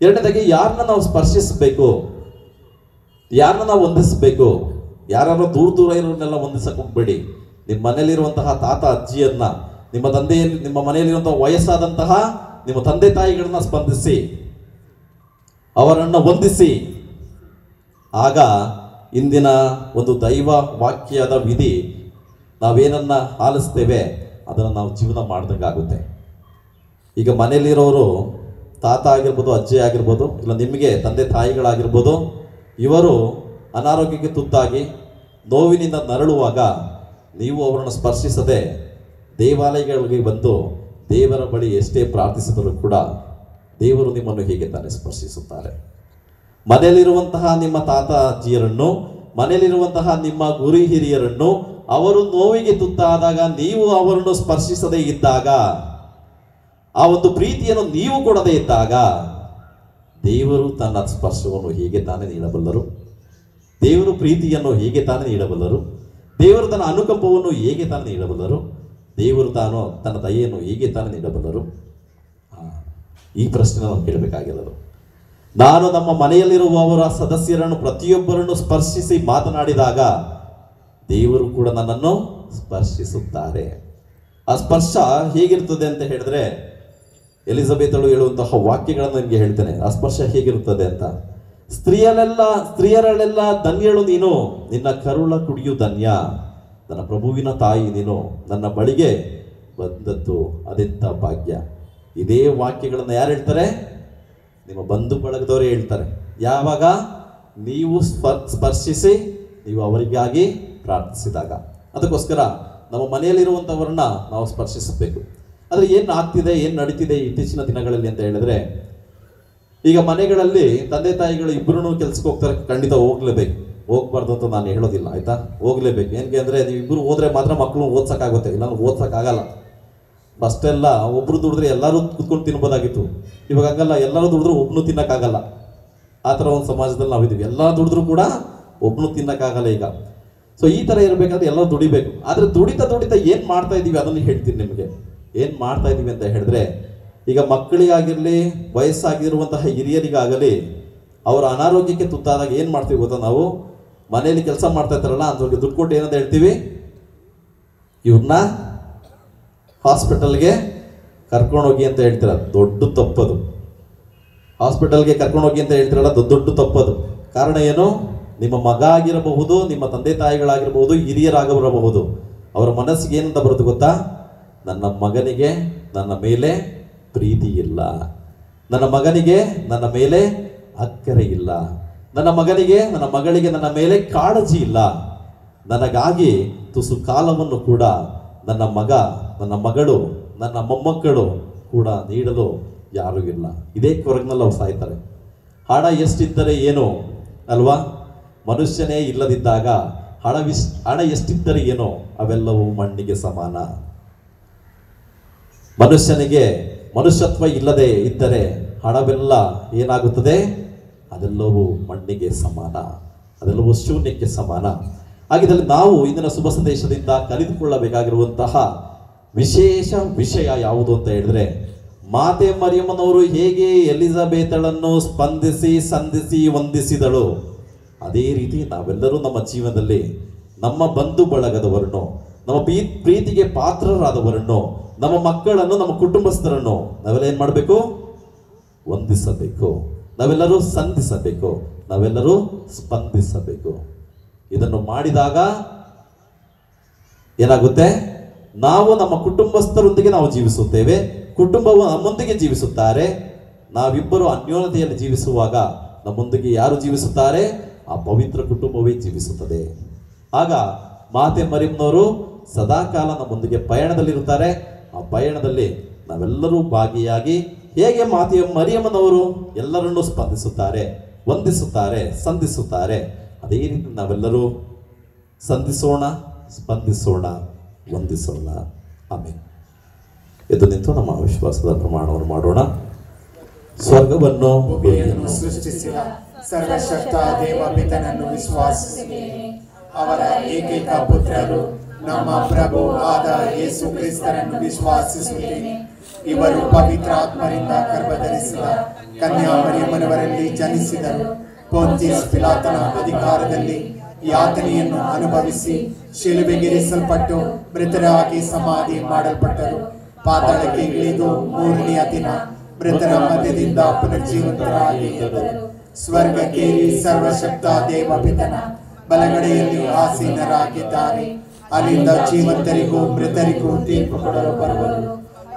ಎರಡನೇದಾಗಿ ಯಾರನ್ನ ನಾವು ಸ್ಪರ್ಶಿಸಬೇಕು, ಯಾರನ್ನ ನಾವು ವಂದಿಸಬೇಕು? ಯಾರು ದೂರ ಇರೋರ್ನೆಲ್ಲ ವಂದಿಸಕ್ಕೆ ಹೋಗ್ಬೇಡಿ. ನಿಮ್ಮ ಮನೆಯಲ್ಲಿರುವಂತಹ ತಾತ ಅಜ್ಜಿಯನ್ನ, ನಿಮ್ಮ ಮನೆಯಲ್ಲಿರುವಂತಹ ವಯಸ್ಸಾದಂತಹ ನಿಮ್ಮ ತಂದೆ ತಾಯಿಗಳನ್ನ ಸ್ಪಂದಿಸಿ, ಅವರನ್ನು ವಂದಿಸಿ. ಆಗ ಇಂದಿನ ಒಂದು ದೈವ ವಾಕ್ಯದ ವಿಧಿ ನಾವೇನನ್ನ ಆಲಿಸ್ತೇವೆ ಅದನ್ನು ನಾವು ಜೀವನ ಮಾಡ್ದಂಗಾಗುತ್ತೆ. ಈಗ ಮನೆಯಲ್ಲಿರೋರು ತಾತ ಆಗಿರ್ಬೋದು, ಅಜ್ಜಿ ಆಗಿರ್ಬೋದು, ಇಲ್ಲ ನಿಮಗೆ ತಂದೆ ತಾಯಿಗಳಾಗಿರ್ಬೋದು, ಇವರು ಅನಾರೋಗ್ಯಕ್ಕೆ ತುತ್ತಾಗಿ ನೋವಿನಿಂದ ನರಳುವಾಗ ನೀವು ಅವರನ್ನು ಸ್ಪರ್ಶಿಸದೆ ದೇವಾಲಯಗಳಿಗೆ ಬಂದು ದೇವರ ಬಳಿ ಎಷ್ಟೇ ಪ್ರಾರ್ಥಿಸಿದರೂ ಕೂಡ ದೇವರು ನಿಮ್ಮನ್ನು ಹೇಗೆ ತಾನೇ ಸ್ಪರ್ಶಿಸುತ್ತಾರೆ. ಮನೆಯಲ್ಲಿರುವಂತಹ ನಿಮ್ಮ ತಾತ ಅಜ್ಜಿಯರನ್ನು, ಮನೆಯಲ್ಲಿರುವಂತಹ ನಿಮ್ಮ ಗುರು ಹಿರಿಯರನ್ನು ಅವರು ನೋವಿಗೆ ತುತ್ತಾದಾಗ ನೀವು ಅವರನ್ನು ಸ್ಪರ್ಶಿಸದೇ ಇದ್ದಾಗ, ಆ ಒಂದು ಪ್ರೀತಿಯನ್ನು ನೀವು ಕೊಡದೇ ಇದ್ದಾಗ ದೇವರು ತನ್ನ ಸ್ಪರ್ಶವನ್ನು ಹೇಗೆ ತಾನೇ ನೀಡಬಲ್ಲರು? ದೇವರು ಪ್ರೀತಿಯನ್ನು ಹೇಗೆ ತಾನೇ ನೀಡಬಲ್ಲರು? ದೇವರು ತನ್ನ ಅನುಕಂಪವನ್ನು ಹೇಗೆ ತಾನೇ ನೀಡಬಲ್ಲರು? ದೇವರು ತನ್ನ ದಯೆಯನ್ನು ಹೇಗೆ ತಾನೇ ನೀಡಬಲ್ಲರು? ಈ ಪ್ರಶ್ನೆ ನಾವು ಕೇಳಬೇಕಾಗಿರೋದು. ನಾನು ನಮ್ಮ ಮನೆಯಲ್ಲಿರುವವರ ಸದಸ್ಯರನ್ನು ಪ್ರತಿಯೊಬ್ಬರನ್ನು ಸ್ಪರ್ಶಿಸಿ ಮಾತನಾಡಿದಾಗ ದೇವರು ಕೂಡ ನನ್ನನ್ನು ಸ್ಪರ್ಶಿಸುತ್ತಾರೆ. ಆ ಸ್ಪರ್ಶ ಹೇಗಿರ್ತದೆ ಅಂತ ಹೇಳಿದ್ರೆ, ಎಲಿಜಬೆತಳು ಹೇಳುವಂತಹ ವಾಕ್ಯಗಳನ್ನು ನಿಮಗೆ ಹೇಳ್ತೇನೆ. ಆ ಸ್ಪರ್ಶ ಹೇಗಿರುತ್ತದೆ ಅಂತ. ಸ್ತ್ರೀಯರಲ್ಲೆಲ್ಲ ಧನ್ಯಳು ನೀನು, ನಿನ್ನ ಕರುಳ ಕುಡಿಯು ಧನ್ಯ, ನನ್ನ ಪ್ರಭುವಿನ ತಾಯಿ ನೀನು, ನನ್ನ ಬಳಿಗೆ ಬಂದದ್ದು ಅದೆಂತ ಭಾಗ್ಯ. ಇದೇ ವಾಕ್ಯಗಳನ್ನು ಯಾರು ಹೇಳ್ತಾರೆ? ನಿಮ್ಮ ಬಂಧು ಬಳಗದವರೇ ಹೇಳ್ತಾರೆ. ಯಾವಾಗ? ನೀವು ಸ್ಪರ್ಶಿಸಿ ನೀವು ಅವರಿಗಾಗಿ ಪ್ರಾರ್ಥಿಸಿದಾಗ. ಅದಕ್ಕೋಸ್ಕರ ನಮ್ಮ ಮನೆಯಲ್ಲಿರುವಂಥವ್ರನ್ನ ನಾವು ಸ್ಪರ್ಶಿಸಬೇಕು. ಆದರೆ ಏನು ಆಗ್ತಿದೆ, ಏನು ನಡೀತಿದೆ ಇತ್ತೀಚಿನ ದಿನಗಳಲ್ಲಿ ಅಂತ ಹೇಳಿದ್ರೆ, ಈಗ ಮನೆಗಳಲ್ಲಿ ತಂದೆ ತಾಯಿಗಳು ಇಬ್ಬರೂ ಕೆಲ್ಸಕ್ಕೆ ಹೋಗ್ತಾರೆ. ಖಂಡಿತ ಹೋಗ್ಲೇಬೇಕು, ಹೋಗ್ಬಾರ್ದು ಅಂತ ನಾನು ಹೇಳೋದಿಲ್ಲ, ಆಯ್ತಾ? ಹೋಗ್ಲೇಬೇಕು. ಏನಕ್ಕೆ ಅಂದರೆ ನೀವು ಇಬ್ಬರು ಹೋದ್ರೆ ಮಾತ್ರ ಮಕ್ಕಳು ಓದ್ಸೋಕ್ಕಾಗುತ್ತೆ, ಇಲ್ಲ ಓದ್ಸೋಕ್ಕಾಗಲ್ಲ. ಫಸ್ಟೆಲ್ಲ ಒಬ್ರು ದುಡಿದ್ರೆ ಎಲ್ಲರೂ ಕುತ್ಕೊಂಡು ತಿನ್ಬೋದಾಗಿತ್ತು. ಇವಾಗ ಹಂಗಲ್ಲ, ಎಲ್ಲರೂ ದುಡಿದ್ರು ಒಬ್ಬನು ತಿನ್ನಕ್ಕಾಗಲ್ಲ. ಆ ಥರ ಒಂದು ಸಮಾಜದಲ್ಲಿ ನಾವಿದ್ದೀವಿ. ಎಲ್ಲ ದುಡಿದ್ರು ಕೂಡ ಒಬ್ಬನು ತಿನ್ನಕ್ಕಾಗಲ್ಲ ಈಗ. ಸೊ ಈ ಥರ ಇರಬೇಕಾದ್ರೆ ಎಲ್ಲರೂ ದುಡಿಬೇಕು. ಆದರೆ ದುಡಿತಾ ಏನು ಮಾಡ್ತಾ ಇದ್ದೀವಿ ಅದನ್ನು ಹೇಳ್ತೀನಿ ನಿಮಗೆ. ಏನು ಮಾಡ್ತಾ ಇದ್ದೀವಿ ಅಂತ ಹೇಳಿದ್ರೆ, ಈಗ ಮಕ್ಕಳಿಗಾಗಿರಲಿ, ವಯಸ್ಸಾಗಿರುವಂತಹ ಹಿರಿಯರಿಗಾಗಲಿ, ಅವರ ಅನಾರೋಗ್ಯಕ್ಕೆ ತುತ್ತಾದಾಗ ಏನು ಮಾಡ್ತೀವಿ ಗೊತ್ತಾ? ನಾವು ಮನೆಯಲ್ಲಿ ಕೆಲಸ ಮಾಡ್ತಾ ಇರ್ತಾರಲ್ಲ ಅಂಥವ್ರಿಗೆ ದುಡ್ಡು ಕೊಟ್ಟು ಏನಂತ ಹೇಳ್ತೀವಿ? ಇವ್ರನ್ನ ಹಾಸ್ಪಿಟಲ್ಗೆ ಕರ್ಕೊಂಡೋಗಿ ಅಂತ ಹೇಳ್ತೀರ. ದೊಡ್ಡ ತಪ್ಪದು. ಹಾಸ್ಪಿಟಲ್ಗೆ ಕರ್ಕೊಂಡೋಗಿ ಅಂತ ಹೇಳ್ತೀರಲ್ಲ, ದೊಡ್ಡ ತಪ್ಪದು. ಕಾರಣ ಏನು? ನಿಮ್ಮ ಮಗ ಆಗಿರಬಹುದು, ನಿಮ್ಮ ತಂದೆ ತಾಯಿಗಳಾಗಿರಬಹುದು, ಹಿರಿಯರಾಗಬರಬಹುದು. ಅವರ ಮನಸ್ಸಿಗೆ ಏನಂತ ಬರುತ್ತೆ ಗೊತ್ತಾ? ನನ್ನ ಮಗನಿಗೆ ನನ್ನ ಮೇಲೆ ಪ್ರೀತಿ ಇಲ್ಲ, ನನ್ನ ಮಗನಿಗೆ ನನ್ನ ಮೇಲೆ ಅಕ್ಕರೆ ಇಲ್ಲ, ನನ್ನ ಮಗನಿಗೆ ನನ್ನ ಮಗಳಿಗೆ ನನ್ನ ಮೇಲೆ ಕಾಳಜಿ ಇಲ್ಲ, ನನಗಾಗಿ ತುಸು ಕಾಲವನ್ನು ಕೂಡ ನನ್ನ ಮಗ, ನನ್ನ ಮಗಳು, ನನ್ನ ಮೊಮ್ಮಕ್ಕಳು ಕೂಡ ನೀಡಲು ಯಾರೂ ಇಲ್ಲ. ಇದೇ ಕೊರಗಿನಲ್ಲಿ ಅವ್ರು ಸಾಯ್ತಾರೆ. ಹಣ ಎಷ್ಟಿದ್ದರೆ ಏನು ಅಲ್ವಾ? ಮನುಷ್ಯನೇ ಇಲ್ಲದಿದ್ದಾಗ ಹಣ ಎಷ್ಟಿದ್ದರೆ ಏನೋ ಅವೆಲ್ಲವೂ ಮಣ್ಣಿಗೆ ಸಮಾನ. ಮನುಷ್ಯನಿಗೆ ಮನುಷ್ಯತ್ವ ಇಲ್ಲದೆ ಇದ್ದರೆ ಹಣವೆಲ್ಲ ಏನಾಗುತ್ತದೆ? ಅದೆಲ್ಲವೂ ಮಣ್ಣಿಗೆ ಸಮಾನ, ಅದೆಲ್ಲವೂ ಶೂನ್ಯಕ್ಕೆ ಸಮಾನ. ಹಾಗಿದ್ದಲ್ಲಿ ನಾವು ಇಂದಿನ ಶುಭ ಸಂದೇಶದಿಂದ ಕಲಿತುಕೊಳ್ಳಬೇಕಾಗಿರುವಂತಹ ವಿಶೇಷ ವಿಷಯ ಯಾವುದು ಅಂತ ಹೇಳಿದ್ರೆ, ಮಾತೆ ಮರಿಯಮ್ಮನವರು ಹೇಗೆ ಎಲಿಜಬೆತಳನ್ನು ಸ್ಪಂದಿಸಿ ಸಂಧಿಸಿ ವಂದಿಸಿದಳು, ಅದೇ ರೀತಿ ನಾವೆಲ್ಲರೂ ನಮ್ಮ ಜೀವನದಲ್ಲಿ ನಮ್ಮ ಬಂಧು ಬಳಗದವರನ್ನು, ನಮ್ಮ ಪ್ರೀತಿಗೆ ಪಾತ್ರರಾದವರನ್ನು, ನಮ್ಮ ಮಕ್ಕಳನ್ನು, ನಮ್ಮ ಕುಟುಂಬಸ್ಥರನ್ನು ನಾವೆಲ್ಲ ಏನು ಮಾಡಬೇಕು? ವಂದಿಸಬೇಕು. ನಾವೆಲ್ಲರೂ ಸಂಧಿಸಬೇಕು, ನಾವೆಲ್ಲರೂ ಸ್ಪಂದಿಸಬೇಕು. ಇದನ್ನು ಮಾಡಿದಾಗ ಏನಾಗುತ್ತೆ? ನಾವು ನಮ್ಮ ಕುಟುಂಬಸ್ಥರೊಂದಿಗೆ ನಾವು ಜೀವಿಸುತ್ತೇವೆ, ಕುಟುಂಬವು ನಮ್ಮೊಂದಿಗೆ ಜೀವಿಸುತ್ತಾರೆ. ನಾವಿಬ್ಬರು ಅನ್ಯೋನ್ಯತೆಯಲ್ಲಿ ಜೀವಿಸುವಾಗ ನಮ್ಮೊಂದಿಗೆ ಯಾರು ಜೀವಿಸುತ್ತಾರೆ? ಆ ಪವಿತ್ರ ಕುಟುಂಬವೇ ಜೀವಿಸುತ್ತದೆ. ಆಗ ಮಾತೆ ಮರಿಯಮ್ಮನವರು ಸದಾಕಾಲ ನಮ್ಮೊಂದಿಗೆ ಪಯಣದಲ್ಲಿರುತ್ತಾರೆ. ಆ ಪಯಣದಲ್ಲಿ ನಾವೆಲ್ಲರೂ ಭಾಗಿಯಾಗಿ ಹೇಗೆ ಮಾತೆ ಮರಿಯಮ್ಮನವರು ಎಲ್ಲರನ್ನೂ ಸ್ಪಂದಿಸುತ್ತಾರೆ, ವಂದಿಸುತ್ತಾರೆ, ಸಂಧಿಸುತ್ತಾರೆ, ಅದೇ ರೀತಿ ನಾವೆಲ್ಲರೂ ಸಂಧಿಸೋಣ, ಸ್ಪಂದಿಸೋಣ, ವಂದಿಸೋಣ. ಆಮೇಲೆ ಎದ್ದು ನಿಂತು ನಮ್ಮ ವಿಶ್ವಾಸದ ಪ್ರಮಾಣವನ್ನು ಮಾಡೋಣ. ಸ್ವರ್ಗವನ್ನು ಭೂಮಿಯನ್ನು ಸೃಷ್ಟಿಸಿದ ಸರ್ವಶಕ್ತ ದೇವ ಪಿತನನ್ನು ವಿಶ್ವಾಸಿಸುತ್ತೇನೆ. ಅವರ ಏಕೈಕ ಪುತ್ರರು ನಮ್ಮ ಪ್ರಭು ಆದ ಯೇಸು ಕ್ರಿಸ್ತರನ್ನು ವಿಶ್ವಾಸಿಸುತ್ತೇನೆ. ಇವರು ಪವಿತ್ರಾತ್ಮರಿಂದ ಗರ್ಭಧರಿಸಿದ ಕನ್ಯಾ ಮರಿಯಮ್ಮನವರಲ್ಲಿ ಜನಿಸಿದರು. ಪೊಂತಿಯಸ್ ಪಿಲಾತನ ಅಧಿಕಾರದಲ್ಲಿ ಯಾತನೆಯನ್ನು ಅನುಭವಿಸಿ ಶಿಲುಬೆಗೇರಿಸಲ್ಪಟ್ಟು ಮೃತರಾಗಿ ಸಮಾಧಿ ಮಾಡಲ್ಪಟ್ಟರು. ಪಾತಾಳಕ್ಕೆ ಇಳಿದು ಮೂರನೆಯ ದಿನ ಮೃತರ ಮಧ್ಯದಿಂದ ಪುನರ್ಜೀವಂತರಾಗಿ ಎದ್ದರು. ಸ್ವರ್ಗಕ್ಕೇರಿ ಸರ್ವಶಕ್ತ ದೇವಪಿತನ ಬಲಗಡೆಯಲ್ಲಿ ಆಸೀನರಾಗಿದ್ದಾರೆ. ಅಲ್ಲಿಂದ ಜೀವಂತರಿಗೂ ಮೃತರಿಗೂ ತೀರ್ಪು ಕೊಡಲು ಬರುವರು.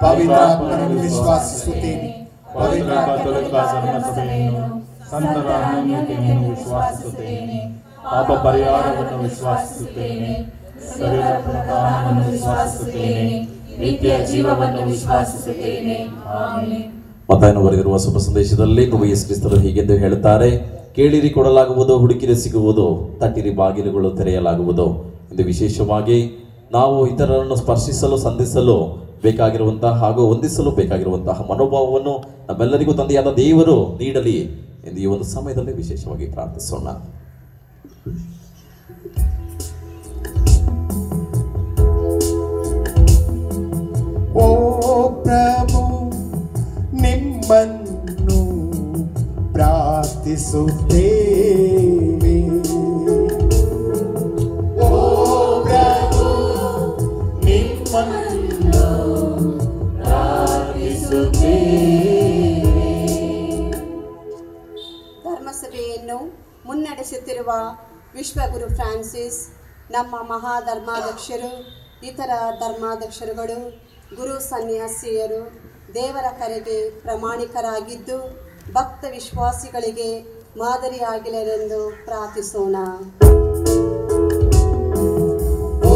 ಪವಿತ್ರಾತ್ಮನನ್ನು ವಿಶ್ವಾಸಿಸುತ್ತೇನೆ. ಪವಿತ್ರ ಕಥೋಲಿಕ ಧರ್ಮಸಭೆಯನ್ನು, ಸಂತರ ಅನ್ಯೋನ್ಯತೆಯನ್ನು ವಿಶ್ವಾಸಿಸುತ್ತೇನೆ. ಪಾಪ ಪರಿಹಾರವನ್ನು ವಿಶ್ವಾಸಿಸುತ್ತೇನೆ. ಶರೀರ ಪುನರುತ್ಥಾನವನ್ನು ವಿಶ್ವಾಸಿಸುತ್ತೇನೆ. ನಿತ್ಯ ಜೀವವನ್ನು ವಿಶ್ವಾಸಿಸುತ್ತೇನೆ. ಆಮೆನ್. ಮತ್ತಾಯನು ಬರೆದಿರುವ ಶುಭ ಸಂದೇಶದಲ್ಲಿ ಪ್ರಭು ಯೇಸು ಕ್ರಿಸ್ತರು ಹೀಗೆಂದು ಹೇಳುತ್ತಾರೆ, ಕೇಳಿರಿ ಕೊಡಲಾಗುವುದು, ಹುಡುಕಿರಿ ಸಿಗುವುದು, ತಟ್ಟಿರಿ ಬಾಗಿಲುಗಳು ತೆರೆಯಲಾಗುವುದು. ಎಂದು ವಿಶೇಷವಾಗಿ ನಾವು ಇತರರನ್ನು ಸ್ಪರ್ಶಿಸಲು, ಸಂಧಿಸಲು ಬೇಕಾಗಿರುವಂತಹ ಹಾಗೂ ವಂದಿಸಲು ಬೇಕಾಗಿರುವಂತಹ ಮನೋಭಾವವನ್ನು ನಮ್ಮೆಲ್ಲರಿಗೂ ತಂದೆಯಾದ ದೇವರು ನೀಡಲಿ ಎಂದು ಈ ಒಂದು ಸಮಯದಲ್ಲಿ ವಿಶೇಷವಾಗಿ ಪ್ರಾರ್ಥಿಸೋಣ. ಓ ಪ್ರಭು, ನಿಮ್ಮನ್ನು ಪ್ರಾರ್ಥಿಸುತ್ತೇವೆ. ಓ ಪ್ರಭು, ನಿಮ್ಮನ್ನು ಪ್ರಾರ್ಥಿಸುತ್ತೇವೆ. ಧರ್ಮಸಭೆಯನ್ನು ಮುನ್ನಡೆಸುತ್ತಿರುವ ವಿಶ್ವಗುರು ಫ್ರಾನ್ಸಿಸ್, ನಮ್ಮ ಮಹಾಧರ್ಮಾಧ್ಯಕ್ಷರು, ಇತರ ಧರ್ಮಾಧ್ಯಕ್ಷರುಗಳು, ಗುರು ಸನ್ಯಾಸಿಯರು ದೇವರ ಕರೆಗೆ ಪ್ರಾಮಾಣಿಕರಾಗಿದ್ದು ಭಕ್ತ ವಿಶ್ವಾಸಿಗಳಿಗೆ ಮಾದರಿಯಾಗಿರಲೆಂದು ಪ್ರಾರ್ಥಿಸೋಣ. ಓ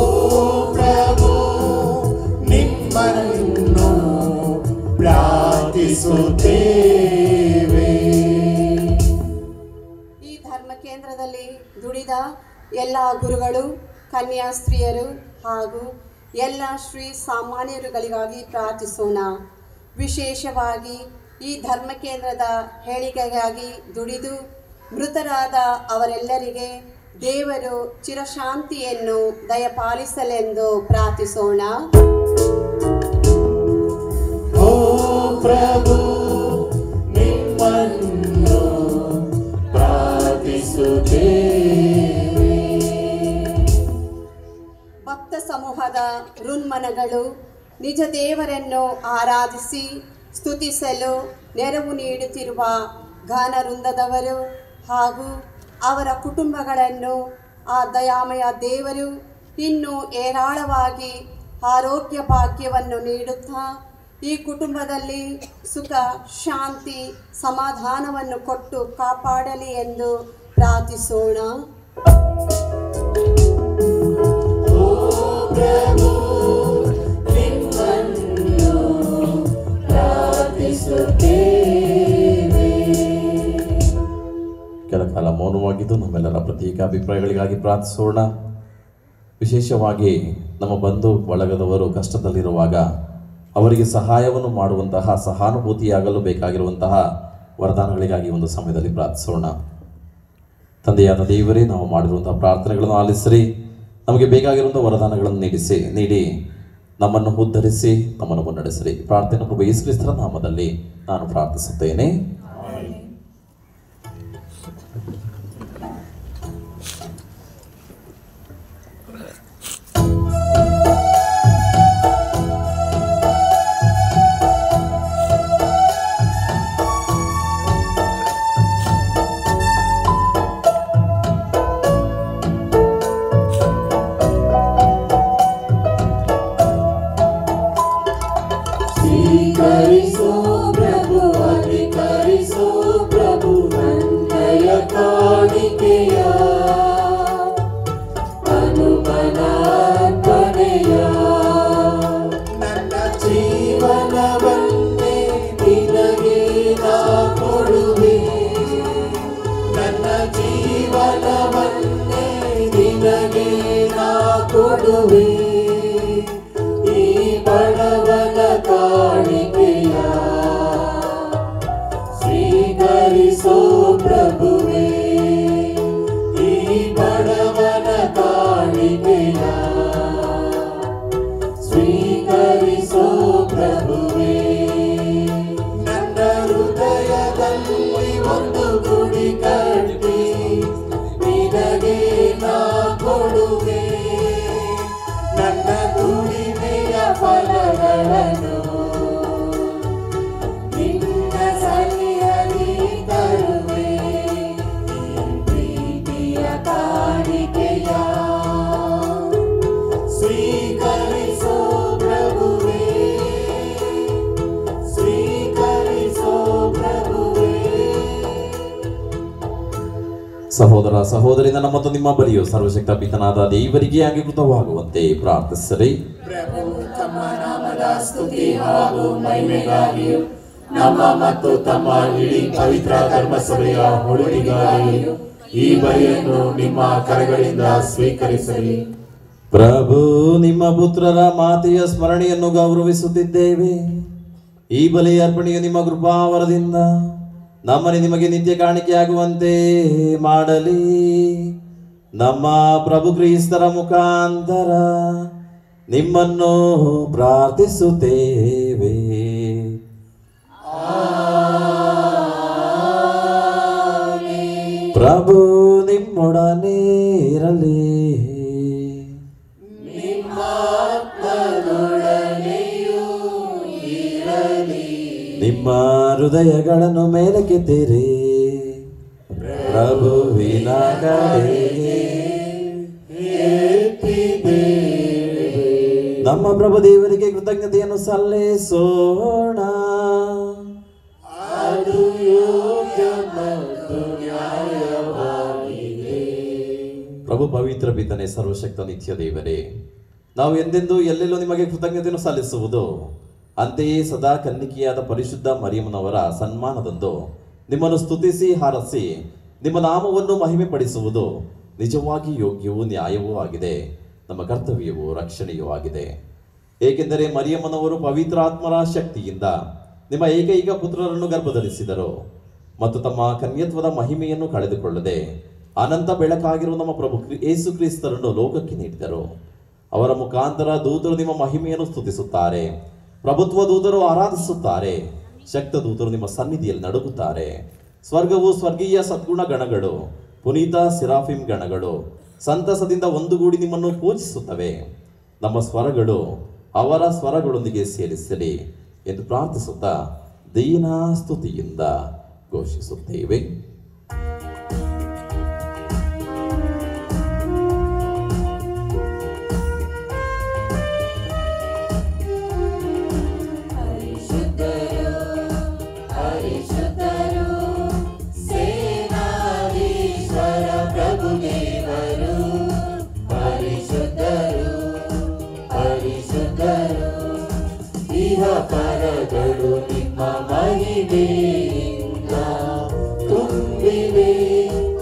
ಪ್ರಭು, ನಿಮ್ಮನ್ನು ಪ್ರಾರ್ಥಿಸುತ್ತೇವೆ. ಈ ಧರ್ಮ ಕೇಂದ್ರದಲ್ಲಿ ದುಡಿದ ಎಲ್ಲ ಗುರುಗಳು, ಕನ್ಯಾಸ್ತ್ರೀಯರು ಹಾಗೂ ಎಲ್ಲ ಶ್ರೀ ಸಾಮಾನ್ಯರುಗಳಿಗಾಗಿ ಪ್ರಾರ್ಥಿಸೋಣ. ವಿಶೇಷವಾಗಿ ಈ ಧರ್ಮ ಕೇಂದ್ರದ ಹೇಳಿಕೆಗಾಗಿ ದುಡಿದು ಮೃತರಾದ ಅವರೆಲ್ಲರಿಗೆ ದೇವರು ಚಿರಶಾಂತಿಯನ್ನು ದಯಪಾಲಿಸಲೆಂದು ಪ್ರಾರ್ಥಿಸೋಣ. ಓ ಪ್ರಭು, ನಿಮ್ಮನ್ನು ಪ್ರಾರ್ಥಿಸುತ್ತೇವೆ. ಭಕ್ತ ಸಮೂಹದ ಋನ್ಮನಗಳು ನಿಜ ದೇವರನ್ನು ಆರಾಧಿಸಿ ಸ್ತುತಿಸಲು ನೆರವು ನೀಡುತ್ತಿರುವ ಗಾನವೃಂದದವರು ಹಾಗೂ ಅವರ ಕುಟುಂಬಗಳನ್ನು ಆ ದಯಾಮಯ ದೇವರು ಇನ್ನೂ ಏರಾಳವಾಗಿ ಆರೋಗ್ಯ ಭಾಗ್ಯವನ್ನು ನೀಡುತ್ತಾ ಈ ಕುಟುಂಬದಲ್ಲಿ ಸುಖ, ಶಾಂತಿ, ಸಮಾಧಾನವನ್ನು ಕೊಟ್ಟು ಕಾಪಾಡಲಿ ಎಂದು ಪ್ರಾರ್ಥಿಸೋಣ. ಕೆಲ ಕಾಲ ಮೌನವಾಗಿದ್ದು ನಮ್ಮೆಲ್ಲರ ಪ್ರತ್ಯೇಕ ಅಭಿಪ್ರಾಯಗಳಿಗಾಗಿ ಪ್ರಾರ್ಥಿಸೋಣ. ವಿಶೇಷವಾಗಿ ನಮ್ಮ ಬಂಧು ಬಳಗದವರು ಕಷ್ಟದಲ್ಲಿರುವಾಗ ಅವರಿಗೆ ಸಹಾಯವನ್ನು ಮಾಡುವಂತಹ ಸಹಾನುಭೂತಿಯಾಗಲು ಬೇಕಾಗಿರುವಂತಹ ವರದಾನಗಳಿಗಾಗಿ ಒಂದು ಸಮಯದಲ್ಲಿ ಪ್ರಾರ್ಥಿಸೋಣ. ತಂದೆಯಾದ ದೇವರೇ, ನಾವು ಮಾಡಿರುವಂತಹ ಪ್ರಾರ್ಥನೆಗಳನ್ನು ಆಲಿಸಿರಿ, ನಮಗೆ ಬೇಕಾಗಿರುವಂಥ ವರದಾನಗಳನ್ನು ನೀಡಿ ನಮ್ಮನ್ನು ಉದ್ಧರಿಸಿ ನಮ್ಮನ್ನು ಮುನ್ನಡೆಸಿರಿ. ಪ್ರಾರ್ಥನೆ ಪ್ರಭು ಯೇಸು ಕ್ರಿಸ್ತರ ನಾಮದಲ್ಲಿ ನಾನು ಪ್ರಾರ್ಥಿಸುತ್ತೇನೆ. ಸ್ವೀಕರಿಸೋ ಪ್ರಭು, ಅಧಿಕರಿಸೋ ಪ್ರಭು ನನ್ನಯ ಕಾಣಿಕೆಯ ಅನುಮನಾರ್ಪಣೆಯ. ನನ್ನ ಜೀವನವನ್ನೇ ನಿನಗೆ ನಾ ಕೊಡುವೆ, ನನ್ನ ಜೀವನವನ್ನೇ ನಿನಗೆ ನಾ ಕೊಡುವೆ. ಈ ಬಡವನ ಕಾಣಿಕೆಯ ಸ್ವೀಕರಿಸೋ ಪ್ರಭುವೇ, ಈ ಬಡವನ ಕಾಣಿಕೆಯ ಸ್ವೀಕರಿಸೋ ಪ್ರಭುವೇ. ನನ್ನ ಹೃದಯದಲ್ಲಿ ಒಂದು ಗುಡಿ ಕಟ್ಟಿ ನಿನಗೆ ನಾ ಕೊಡುವೆ, ನನ್ನ ದುಡಿಮೆಯ ಫಲಗಳನ್ನು ನಿನ್ನ ಸನ್ನಿಧಿಯಲ್ಲಿ ತರುವೆ. ಈ ಪ್ರೀತಿಯ ಕಾಣಿಕೆಯ ಸ್ವೀಕರಿಸೋ ಪ್ರಭುವೇ, ಸ್ವೀಕರಿಸೋ ಪ್ರಭುವೇ. ಸಹೋದರ ಸಹೋದರಿನ ಮತ್ತು ನಿಮ್ಮ ಬಳಿಯು ಸರ್ವಶಕ್ತ ಪಿತನಾದ ದೇವರಿಗೆ ಅಂಗೀಕೃತವಾಗುವಂತೆ ಪ್ರಾರ್ಥಿಸಿರಿ. ಪ್ರಭು ತಮ್ಮ ನಾಮದ ಸ್ತುತಿ ಹಾಗೂ ಮಹಿಮೆಗಾಗಿಯೂ ನಮ್ಮ ಮತ್ತು ತಮ್ಮ ಇಡೀ ಪವಿತ್ರ ಧರ್ಮಸಭೆಯ ಹೊಳುವಿಗಾಗಿಯೂ ಈ ಬಲಿಯನ್ನು ನಿಮ್ಮ ಕರಗಳಿಂದ ಸ್ವೀಕರಿಸಲಿ. ಪ್ರಭು, ನಿಮ್ಮ ಪುತ್ರರ ಮಾತೆಯ ಸ್ಮರಣೆಯನ್ನು ಗೌರವಿಸುತ್ತಿದ್ದೇವೆ. ಈ ಬಲಿ ಅರ್ಪಣೆಯು ನಿಮ್ಮ ಕೃಪಾವರದಿಂದ ನಮ್ಮನೆ ನಿಮಗೆ ನಿತ್ಯ ಕಾಣಿಕೆಯಾಗುವಂತೆ ಮಾಡಲಿ. ನಮ್ಮ ಪ್ರಭು ಕ್ರಿಸ್ತರ ಮುಖಾಂತರ ನಿಮ್ಮನ್ನು ಪ್ರಾರ್ಥಿಸುತ್ತೇವೆ. ಪ್ರಭು ನಿಮ್ಮೊಡನೆ ಇರಲಿ, ನಿಮ್ಮ ಹೃದಯಗಳನ್ನು ಮೇಲಕ್ಕೆತ್ತಿರಿ. ಪ್ರಭುವಿನ ಕಡೆಗೆ ನಮ್ಮ ಪ್ರಭು ದೇವರಿಗೆ ಕೃತಜ್ಞತೆಯನ್ನು ಸಲ್ಲಿಸೋಣ. ಅದು ಯೋಗ್ಯ ಮತ್ತು ನ್ಯಾಯವಾಗಿದೆ. ಪ್ರಭು ಪವಿತ್ರ ಪಿತನೇ, ಸರ್ವಶಕ್ತ ನಿತ್ಯ ದೇವರೇ, ನಾವು ಎಂದೆಂದೂ ಎಲ್ಲೆಲ್ಲೂ ನಿಮಗೆ ಕೃತಜ್ಞತೆಯನ್ನು ಸಲ್ಲಿಸುವುದು, ಅಂತೆಯೇ ಸದಾ ಕನ್ನಿಕೆಯಾದ ಪರಿಶುದ್ಧ ಮರಿಯಮ್ಮನವರ ಸನ್ಮಾನದಂದು ನಿಮ್ಮನ್ನು ಸ್ತುತಿಸಿ ಹಾರಸಿ ನಿಮ್ಮ ನಾಮವನ್ನು ಮಹಿಮೆ ಪಡಿಸುವುದು ನಿಜವಾಗಿ ಯೋಗ್ಯವೂ ನ್ಯಾಯವೂ ಆಗಿದೆ, ನಮ್ಮ ಕರ್ತವ್ಯವೂ ರಕ್ಷಣೆಯೂ ಆಗಿದೆ. ಏಕೆಂದರೆ ಮರಿಯಮ್ಮನವರು ಪವಿತ್ರಾತ್ಮರ ಶಕ್ತಿಯಿಂದ ನಿಮ್ಮ ಏಕೈಕ ಪುತ್ರರನ್ನು ಗರ್ಭಧರಿಸಿದರು ಮತ್ತು ತಮ್ಮ ಕನ್ಯತ್ವದ ಮಹಿಮೆಯನ್ನು ಕಳೆದುಕೊಳ್ಳದೆ ಅನಂತ ಬೆಳಕಾಗಿರುವ ನಮ್ಮ ಪ್ರಭು ಯೇಸು ಕ್ರಿಸ್ತರನ್ನು ಲೋಕಕ್ಕೆ ನೀಡಿದರು. ಅವರ ಮುಖಾಂತರ ದೂತರು ನಿಮ್ಮ ಮಹಿಮೆಯನ್ನು ಸ್ತುತಿಸುತ್ತಾರೆ, ಪ್ರಭುತ್ವ ದೂತರು ಆರಾಧಿಸುತ್ತಾರೆ, ಶಕ್ತ ದೂತರು ನಿಮ್ಮ ಸನ್ನಿಧಿಯಲ್ಲಿ ನಡುಗುತ್ತಾರೆ. ಸ್ವರ್ಗವು ಸ್ವರ್ಗೀಯ ಸದ್ಗುಣ ಗಣಗಳು, ಪುನೀತ ಸಿರಾಫಿಂ ಗಣಗಳು ಸಂತಸದಿಂದ ಒಂದುಗೂಡಿ ನಿಮ್ಮನ್ನು ಪೂಜಿಸುತ್ತವೆ. ನಮ್ಮ ಸ್ವರಗಳು ಅವರ ಸ್ವರಗಳೊಂದಿಗೆ ಸೇರಿಸಲಿ ಎಂದು ಪ್ರಾರ್ಥಿಸುತ್ತಾ ದೀನಾ ಸ್ತುತಿಯಿಂದ ಘೋಷಿಸುತ್ತೇವೆ. ಪರಗಳು ನಿಮ್ಮ ಮಹಿಮೆಯಿಂದ ತುಂಬಿವೆ.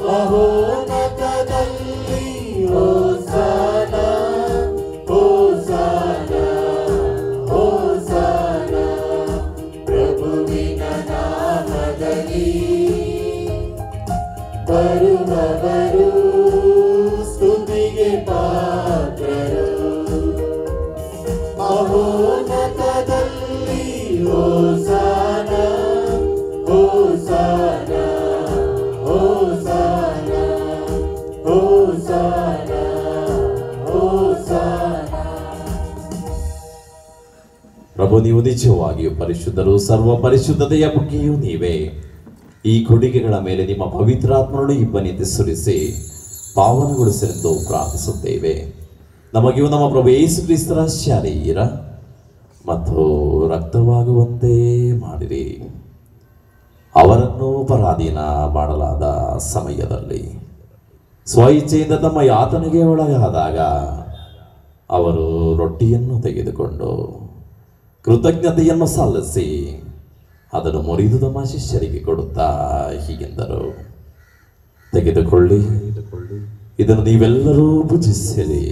ಮಹೋನ್ನತದಲ್ಲಿ ಹೋಸಾನ ಹೋಸಾನ ಹೋಸಾನ. ಬರುವವರು ಸ್ತುತಿಗೆ ಪಾತ್ರರು. ಮಹೋನ್ನತದಲ್ಲಿ ಹೋಸಾನ ಹೋಸಾನ ಹೋಸಾನ ಹೋಸಾನ ಹೋಸಾನ. ಪ್ರಭು, ನೀವು ನಿಜವಾಗಿಯೂ ಪರಿಶುದ್ಧರು, ಸರ್ವ ಪರಿಶುದ್ಧತೆಯ ಬುಗ್ಗೆಯೂ ನೀವೇ. ಈ ಕೊಡುಗೆಗಳ ಮೇಲೆ ನಿಮ್ಮ ಪವಿತ್ರಾತ್ಮರನ್ನು ಇಬ್ಬನಿಂದ ಸುರಿಸಿ ಪಾವನಗೊಳಿಸಲೆಂದು ಪ್ರಾರ್ಥಿಸುತ್ತೇವೆ. ನಮಗಿಯೂ ನಮ್ಮ ಪ್ರಭು ಯೇಸು ಕ್ರಿಸ್ತರ ಶರೀರ ಮತ್ತು ರಕ್ತವಾಗುವಂತೆ ಮಾಡಿರಿ. ಅವರನ್ನು ಪರಾಧೀನ ಮಾಡಲಾದ ಸಮಯದಲ್ಲಿ ಸ್ವಇಚ್ಛೆಯಿಂದ ತಮ್ಮ ಯಾತನೆಗೆ ಒಳಗಾದಾಗ ಅವರು ರೊಟ್ಟಿಯನ್ನು ತೆಗೆದುಕೊಂಡು ಕೃತಜ್ಞತೆಯನ್ನು ಸಲ್ಲಿಸಿ ಅದನ್ನು ಮುರಿದು ತಮ್ಮ ಶಿಷ್ಯರಿಗೆ ಕೊಡುತ್ತಾ ಹೀಗೆಂದರು, ತೆಗೆದುಕೊಳ್ಳಿ, ಇದನ್ನು ನೀವೆಲ್ಲರೂ ಭುಜಿಸಿರಿ,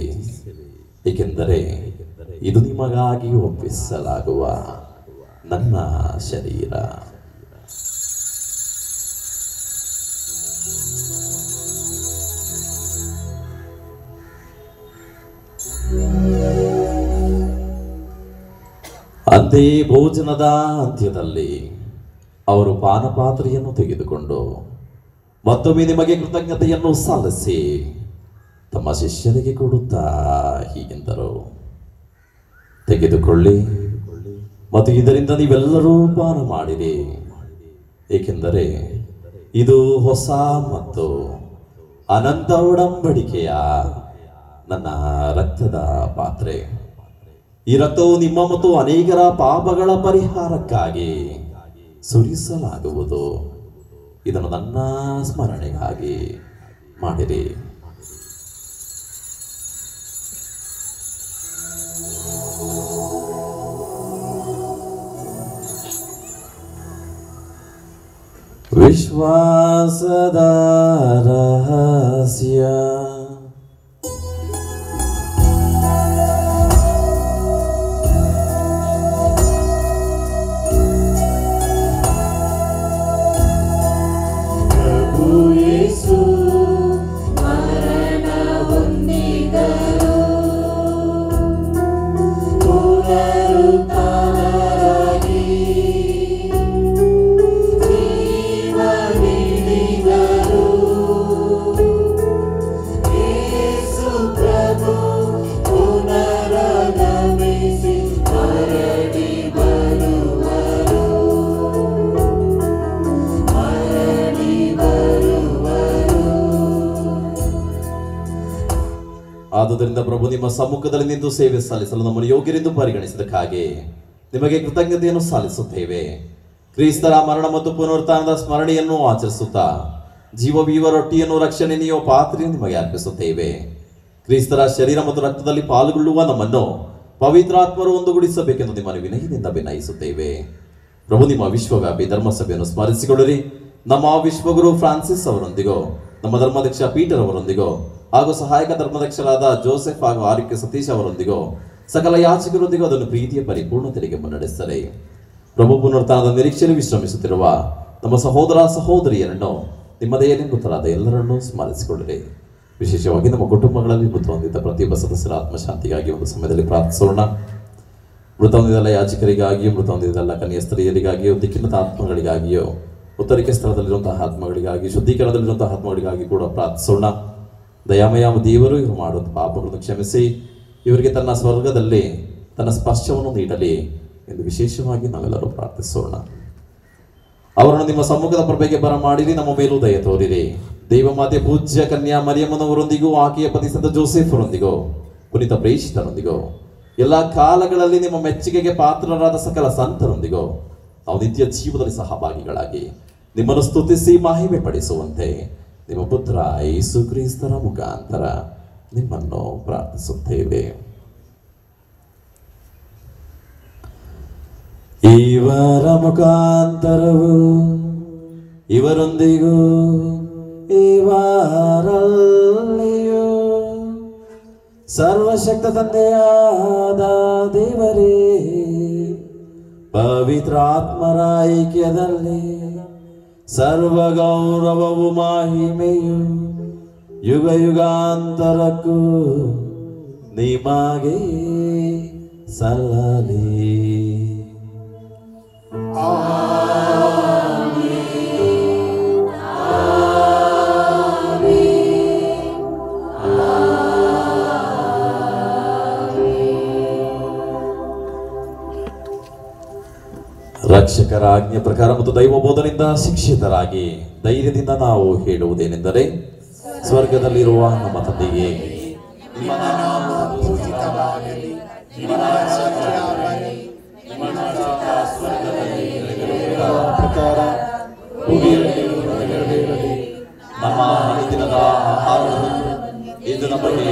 ಏಕೆಂದರೆ ಇದು ನಿಮಗಾಗಿ ಒಪ್ಪಿಸಲಾಗುವ ನನ್ನ ಶರೀರ. ಅಂತೆಯೇ ಭೋಜನದ ಅಂತ್ಯದಲ್ಲಿ ಅವರು ಪಾನಪಾತ್ರೆಯನ್ನು ತೆಗೆದುಕೊಂಡು ಮತ್ತೊಮ್ಮೆ ನಿಮಗೆ ಕೃತಜ್ಞತೆಯನ್ನು ಸಲ್ಲಿಸಿ ತಮ್ಮ ಶಿಷ್ಯರಿಗೆ ಕೊಡುತ್ತಾ ಹೀಗೆಂದರು, ತೆಗೆದುಕೊಳ್ಳಿ ಮತ್ತು ಇದರಿಂದ ನೀವೆಲ್ಲರೂ ಪಾನ ಮಾಡಿರಿ, ಏಕೆಂದರೆ ಇದು ಹೊಸ ಮತ್ತು ಅನಂತ ಒಡಂಬಡಿಕೆಯ ನನ್ನ ರಕ್ತದ ಪಾತ್ರೆ. ಈ ರಕ್ತವು ನಿಮ್ಮ ಮತ್ತು ಅನೇಕರ ಪಾಪಗಳ ಪರಿಹಾರಕ್ಕಾಗಿ ಸುರಿಸಲಾಗುವುದು. ಇದನ್ನು ನನ್ನ ಸ್ಮರಣೆಗಾಗಿ ಮಾಡಿರಿ. ವಿಶ್ವಾಸದ ರಹಸ್ಯ. ಆದುದರಿಂದ ಪ್ರಭು, ನಿಮ್ಮ ಸಮ್ಮುಖದಲ್ಲಿ ನಿಂತು ಸೇವೆ ಸಲ್ಲಿಸಲು ನಮ್ಮನ್ನು ಯೋಗ್ಯರೆಂದು ಪರಿಗಣಿಸಿದಕ್ಕಾಗಿ ನಿಮಗೆ ಕೃತಜ್ಞತೆಯನ್ನು ಸಲ್ಲಿಸುತ್ತೇವೆ. ಕ್ರಿಸ್ತರ ಮರಣ ಮತ್ತು ಪುನರುತ್ಥಾನದ ಸ್ಮರಣೆಯನ್ನು ಆಚರಿಸುತ್ತಾ ಜೀವವೀವ ರೊಟ್ಟಿಯನ್ನು ರಕ್ಷಣೆ ನೀಡುವ ಪಾತ್ರೆಯನ್ನು ನಿಮಗೆ ಅರ್ಪಿಸುತ್ತೇವೆ. ಕ್ರಿಸ್ತರ ಶರೀರ ಮತ್ತು ರಕ್ತದಲ್ಲಿ ಪಾಲ್ಗೊಳ್ಳುವ ನಮ್ಮನ್ನು ಪವಿತ್ರಾತ್ಮರು ಒಂದುಗೂಡಿಸಬೇಕೆಂದು ನಿಮ್ಮನ್ನು ವಿನಯದಿಂದ ವಿನಯಿಸುತ್ತೇವೆ. ಪ್ರಭು, ನಿಮ್ಮ ವಿಶ್ವವ್ಯಾಪಿ ಧರ್ಮಸಭೆಯನ್ನು ಸ್ಮರಿಸಿಕೊಳ್ಳಿರಿ. ನಮ್ಮ ವಿಶ್ವಗುರು ಫ್ರಾನ್ಸಿಸ್ ಅವರೊಂದಿಗೋ, ನಮ್ಮ ಧರ್ಮಾಧ್ಯಕ್ಷ ಪೀಟರ್ ಅವರೊಂದಿಗೋ, ಹಾಗೂ ಸಹಾಯಕ ಧರ್ಮಾಧ್ಯಕ್ಷರಾದ ಜೋಸೆಫ್ ಹಾಗೂ ಆರ್ಕೆ ಸತೀಶ್ ಅವರೊಂದಿಗೂ ಸಕಲ ಯಾಚಕರೊಂದಿಗೂ ಅದನ್ನು ಪ್ರೀತಿಯ ಪರಿಪೂರ್ಣತೆಗೆ ಮುನ್ನಡೆಸಲಿ. ಪ್ರಭು, ಪುನರುತ್ಥಾನದ ನಿರೀಕ್ಷೆಯಲ್ಲಿ ವಿಶ್ರಮಿಸುತ್ತಿರುವ ನಮ್ಮ ಸಹೋದರ ಸಹೋದರಿಯರನ್ನು, ನಿಮ್ಮ ದಯೆಯಲ್ಲಿ ಮೃತರಾದ ಎಲ್ಲರನ್ನೂ ಸ್ಮರಿಸಿಕೊಳ್ಳಿರಿ. ವಿಶೇಷವಾಗಿ ನಮ್ಮ ಕುಟುಂಬಗಳಲ್ಲಿ ಮೃತ ಹೊಂದಿದ್ದ ಪ್ರತಿಯೊಬ್ಬ ಸದಸ್ಯರ ಆತ್ಮಶಾಂತಿಗಾಗಿ ಒಂದು ಸಮಯದಲ್ಲಿ ಪ್ರಾರ್ಥಿಸೋಣ. ಮೃತ ಹೊಂದಿದೆಲ್ಲ ಯಾಚಕರಿಗಾಗಿಯೂ, ಮೃತ ಹೊಂದಿದೆಲ್ಲ ಕನ್ಯಾ ಸ್ತ್ರೀಯರಿಗಾಗಿಯೂ, ದಿಕ್ಕಿನ ಆತ್ಮಗಳಿಗಾಗಿಯೂ, ಉತ್ತರಿಕೆ ಸ್ಥಳದಲ್ಲಿರುವಂತಹ ಆತ್ಮಗಳಿಗಾಗಿ, ಶುದ್ಧೀಕರಣದಲ್ಲಿರುವಂತಹ ಆತ್ಮಗಳಿಗಾಗಿ ಕೂಡ ಪ್ರಾರ್ಥಿಸೋಣ. ದಯಾಮಯ ದೇವರು ಇವರು ಮಾಡುವ ಪಾಪಗಳನ್ನು ಕ್ಷಮಿಸಿ ಇವರಿಗೆ ತನ್ನ ಸ್ವರ್ಗದಲ್ಲಿ ತನ್ನ ಸ್ಪರ್ಶವನ್ನು ನೀಡಲಿ ಎಂದು ವಿಶೇಷವಾಗಿ ನಾವೆಲ್ಲರೂ ಪ್ರಾರ್ಥಿಸೋಣ. ಅವರನ್ನು ನಿಮ್ಮ ಸಮ್ಮುಖದ ಪ್ರಭೆಗೆ ಬರಮಾಡಿರಿ, ನಮ್ಮ ಮೇಲೂ ದಯ ತೋರಿರಿ. ದೇವಮಾತೆ ಪೂಜ್ಯ ಕನ್ಯಾ ಮರಿಯಮ್ಮನವರೊಂದಿಗೂ, ಆಕೆಯ ಪತಿ ಸಂತ ಜೋಸೆಫರೊಂದಿಗೂ, ಪುನೀತ ಪ್ರೇಷಿತರೊಂದಿಗೂ, ಎಲ್ಲ ಕಾಲಗಳಲ್ಲಿ ನಿಮ್ಮ ಮೆಚ್ಚುಗೆಗೆ ಪಾತ್ರರಾದ ಸಕಲ ಸಂತರೊಂದಿಗೂ ನಾವು ನಿತ್ಯ ಜೀವನದಲ್ಲಿ ಸಹಭಾಗಿಗಳಾಗಿ ನಿಮ್ಮನ್ನು ಸ್ತುತಿಸಿ ಮಹಿಮೆ ಪಡಿಸುವಂತೆ ನಿಮ್ಮ ಪುತ್ರ ಯೇಸು ಕ್ರಿಸ್ತರ ಮುಖಾಂತರ ನಿಮ್ಮನ್ನು ಪ್ರಾರ್ಥಿಸುತ್ತೇವೆ. ಇವರ ಮುಖಾಂತರವು ಇವರೊಂದಿಗೂ ಇವರಲ್ಲಿಯೂ ಸರ್ವಶಕ್ತ ತಂದೆಯಾದ ದೇವರೇ, ಪವಿತ್ರಾತ್ಮರ ಐಕ್ಯದಲ್ಲಿ ಸರ್ವಗೌರವವು ಮಹಿಮೆಯು ಯುಗ ಯುಗಾಂತರಕ್ಕೂ ನಿಮಗೆ ಸಲ್ಲಲಿ. ರಕ್ಷಕರ ಆಜ್ಞೆ ಪ್ರಕಾರ ಮತ್ತು ದೈವ ಬೋಧನೆಯಿಂದ ಶಿಕ್ಷಿತರಾಗಿ ಧೈರ್ಯದಿಂದ ನಾವು ಹೇಳುವುದೇನೆಂದರೆ, ಸ್ವರ್ಗದಲ್ಲಿರುವ ನಮ್ಮ ತಂದೆಯೇ, ನಿಮ್ಮ ನಾಮ ಪೂಜಿತವಾಗಲಿ, ನಿಮ್ಮ ರಾಜ್ಯ ಬರಲಿ, ನಿಮ್ಮ ಚಿತ್ತ ಸ್ವರ್ಗದಲ್ಲಿ ನೆರವೇರುವ ಪ್ರಕಾರ ಭೂಮಿಯಲ್ಲಿಯೂ ನೆರವೇರಲಿ. ನಮ್ಮ ಅನುದಿನದ ಆಹಾರವನ್ನು ಇಂದು ನಮಗೆ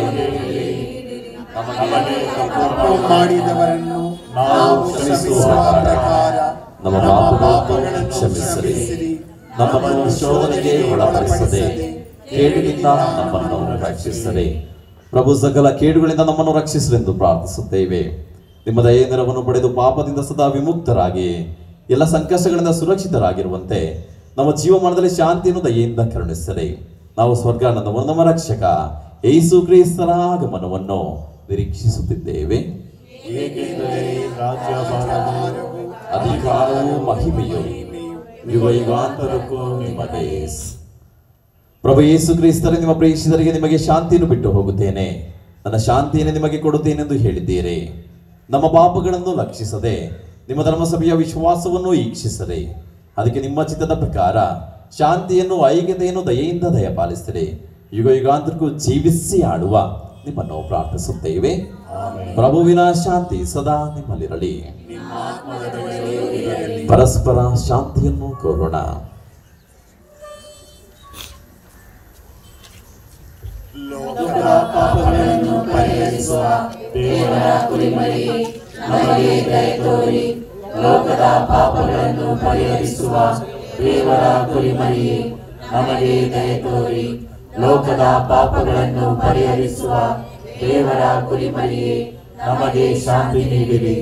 ತಪ್ಪು ಮಾಡಿದವರನ್ನು ನಾವು ಕ್ಷಮಿಸುವ ಪ್ರಕಾರ ನಮ್ಮ ಪಾಪಗಳನ್ನು ಕ್ಷಮಿಸಿರಿ. ನಮ್ಮನ್ನು ಶೋಧನೆಗೆ ಒಳಪಡಿಸದೆ ಕೇಡಿನಿಂದ ನಮ್ಮನ್ನು ರಕ್ಷಿಸಿರಿ. ಪ್ರಭು ಸಕಲ ಕೇಡುಗಳಿಂದ ನಮ್ಮನ್ನು ರಕ್ಷಿಸಲೆಂದು ಪ್ರಾರ್ಥಿಸುತ್ತೇವೆ. ನಿಮ್ಮ ದಯೆಯ ನೆರವನ್ನು ಪಡೆದು ಪಾಪದಿಂದ ಸದಾ ವಿಮುಕ್ತರಾಗಿ ಎಲ್ಲ ಸಂಕಷ್ಟಗಳಿಂದ ಸುರಕ್ಷಿತರಾಗಿರುವಂತೆ ನಮ್ಮ ಜೀವಮಾನದಲ್ಲಿ ಶಾಂತಿಯನ್ನು ದಯೆಯಿಂದ ಕರುಣಿಸಿರಿ. ನಾವು ಸ್ವರ್ಗಾನಂದವನ್ನು ನಮ್ಮ ರಕ್ಷಕ ಯೇಸು ಕ್ರಿಸ್ತರ ಆಗಮನವನ್ನು ನಿರೀಕ್ಷಿಸುತ್ತಿದ್ದೇವೆ. ಏಕೆಂದರೆ ರಾಜ್ಯಭಾರವು ಅಧಿಕಾರವು ಮಹಿಮೆಯು ಯುಗ ಯುಗಾಂತರಕ್ಕೂ ನಿಮ್ಮದೇ. ಪ್ರಭು ಯೇಸು ಕ್ರಿಸ್ತರೇ, ನಿಮ್ಮ ಪ್ರೇಷಿತರಿಗೆ ನಿಮಗೆ ಶಾಂತಿಯನ್ನು ಬಿಟ್ಟು ಹೋಗುತ್ತೇನೆ, ನನ್ನ ಶಾಂತಿಯನ್ನು ನಿಮಗೆ ಕೊಡುತ್ತೇನೆಂದು ಹೇಳಿದ್ದೀರಿ. ನಮ್ಮ ಪಾಪಗಳನ್ನು ಲಕ್ಷಿಸದೆ ನಿಮ್ಮ ಧರ್ಮಸಭೆಯ ವಿಶ್ವಾಸವನ್ನು ಈಕ್ಷಿಸದೆ ಅದಕ್ಕೆ ನಿಮ್ಮ ಚಿತ್ತದ ಪ್ರಕಾರ ಶಾಂತಿಯನ್ನು ಐಕ್ಯತೆಯನ್ನು ದಯೆಯಿಂದ ದಯಪಾಲಿಸಿರಿ. ಯುಗ ಯುಗಾಂತರಕ್ಕೂ ಜೀವಿಸಿ ಆಡುವ ನಿಮ್ಮನ್ನು ಪ್ರಾರ್ಥಿಸುತ್ತೇವೆ. ಪ್ರಭುವಿನ ಶಾಂತಿ ಸದಾ ನಿಮ್ಮಲ್ಲಿರಲಿ. ಪರಸ್ಪರ ಶಾಂತಿಯನ್ನು ಕೋರೋಣ. ಲೋಕದ ಪಾಪಗಳನ್ನು ಪರಿಹರಿಸುವ ದೇವರ ಕುರಿಮರಿಯೇ, ನಮಗೆ ದಯೆ ತೋರಿ. ಲೋಕದ ಪಾಪಗಳನ್ನು ಪರಿಹರಿಸುವ ದೇವರ ಕುರಿಮರಿಯೇ, ನಮಗೆ ದಯೆ ತೋರಿ. ಲೋಕದ ಪಾಪಗಳನ್ನು ಪರಿಹರಿಸುವ ದೇವರ ಕುರಿಮರಿಯೇ, ನಮಗೆ ಶಾಂತಿ ನೀಡಿರಿ.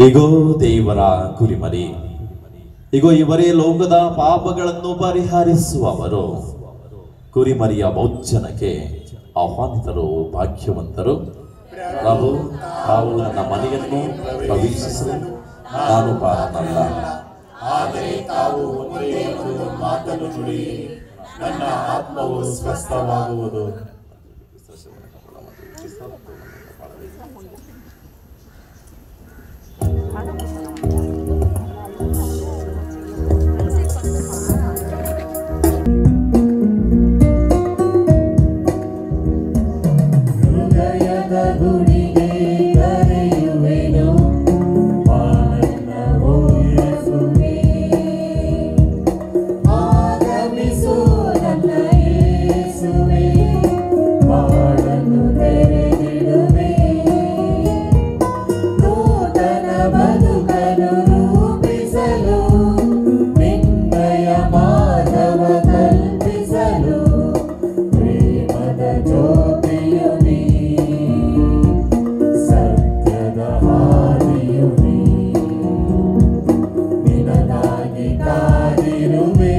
ಇಗೋ ದೇವರ ಕುರಿಮರಿ, ಇಗೋ ಇವರೇ ಲೋಕದ ಪಾಪಗಳನ್ನು ಪರಿಹರಿಸುವವರು. ಕುರಿಮರಿಯ ಭೋಜನಕ್ಕೆ ಆಹ್ವಾನಿತರು ಭಾಗ್ಯವಂತರು. ಪ್ರಭು, ತಾವು ನನ್ನ ಮನೆಯನ್ನು ಪ್ರವೇಶಿಸಲು ನಾನು ಬಾರನಲ್ಲ, ಆದರೆ ತಾವು ಒಂದೇ ಒಂದು ಮಾತನ್ನು ನುಡಿಯಿರಿ, ನನ್ನ ಆತ್ಮವು ಸ್ವಸ್ಥವಾಗುವುದು. ಹೃದಯದ ಗುಡಿಗೆ ಕರೆಯುವೆನು, ಆನಂದವೋ ಯೇಸುವೇ. ಆಗಮಿಸು ನನ್ನ ಯೇಸುವೇ, ಬಾಳನ್ನು ತೆರೆದಿಡುವೆ. ನೂತನ ಬದುಕನ್ನು ರೂಪಿಸಲು, ನಿನ್ನಯ ಮಾರ್ಗವ ಕಲ್ಪಿಸಲು, ಪ್ರೇಮದ ಜ್ಯೋತಿಯು ನೀ, ಸತ್ಯದ ಹಾದಿಯು ನೀ, ನಿನಗಾಗಿ ಕಾದಿರುವೆ.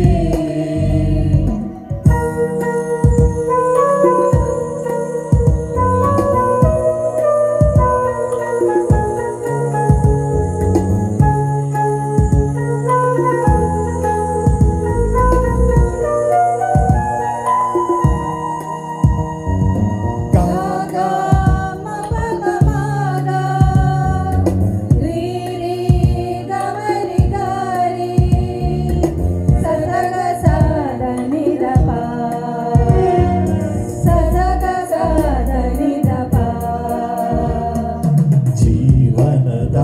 ಜೀವನದ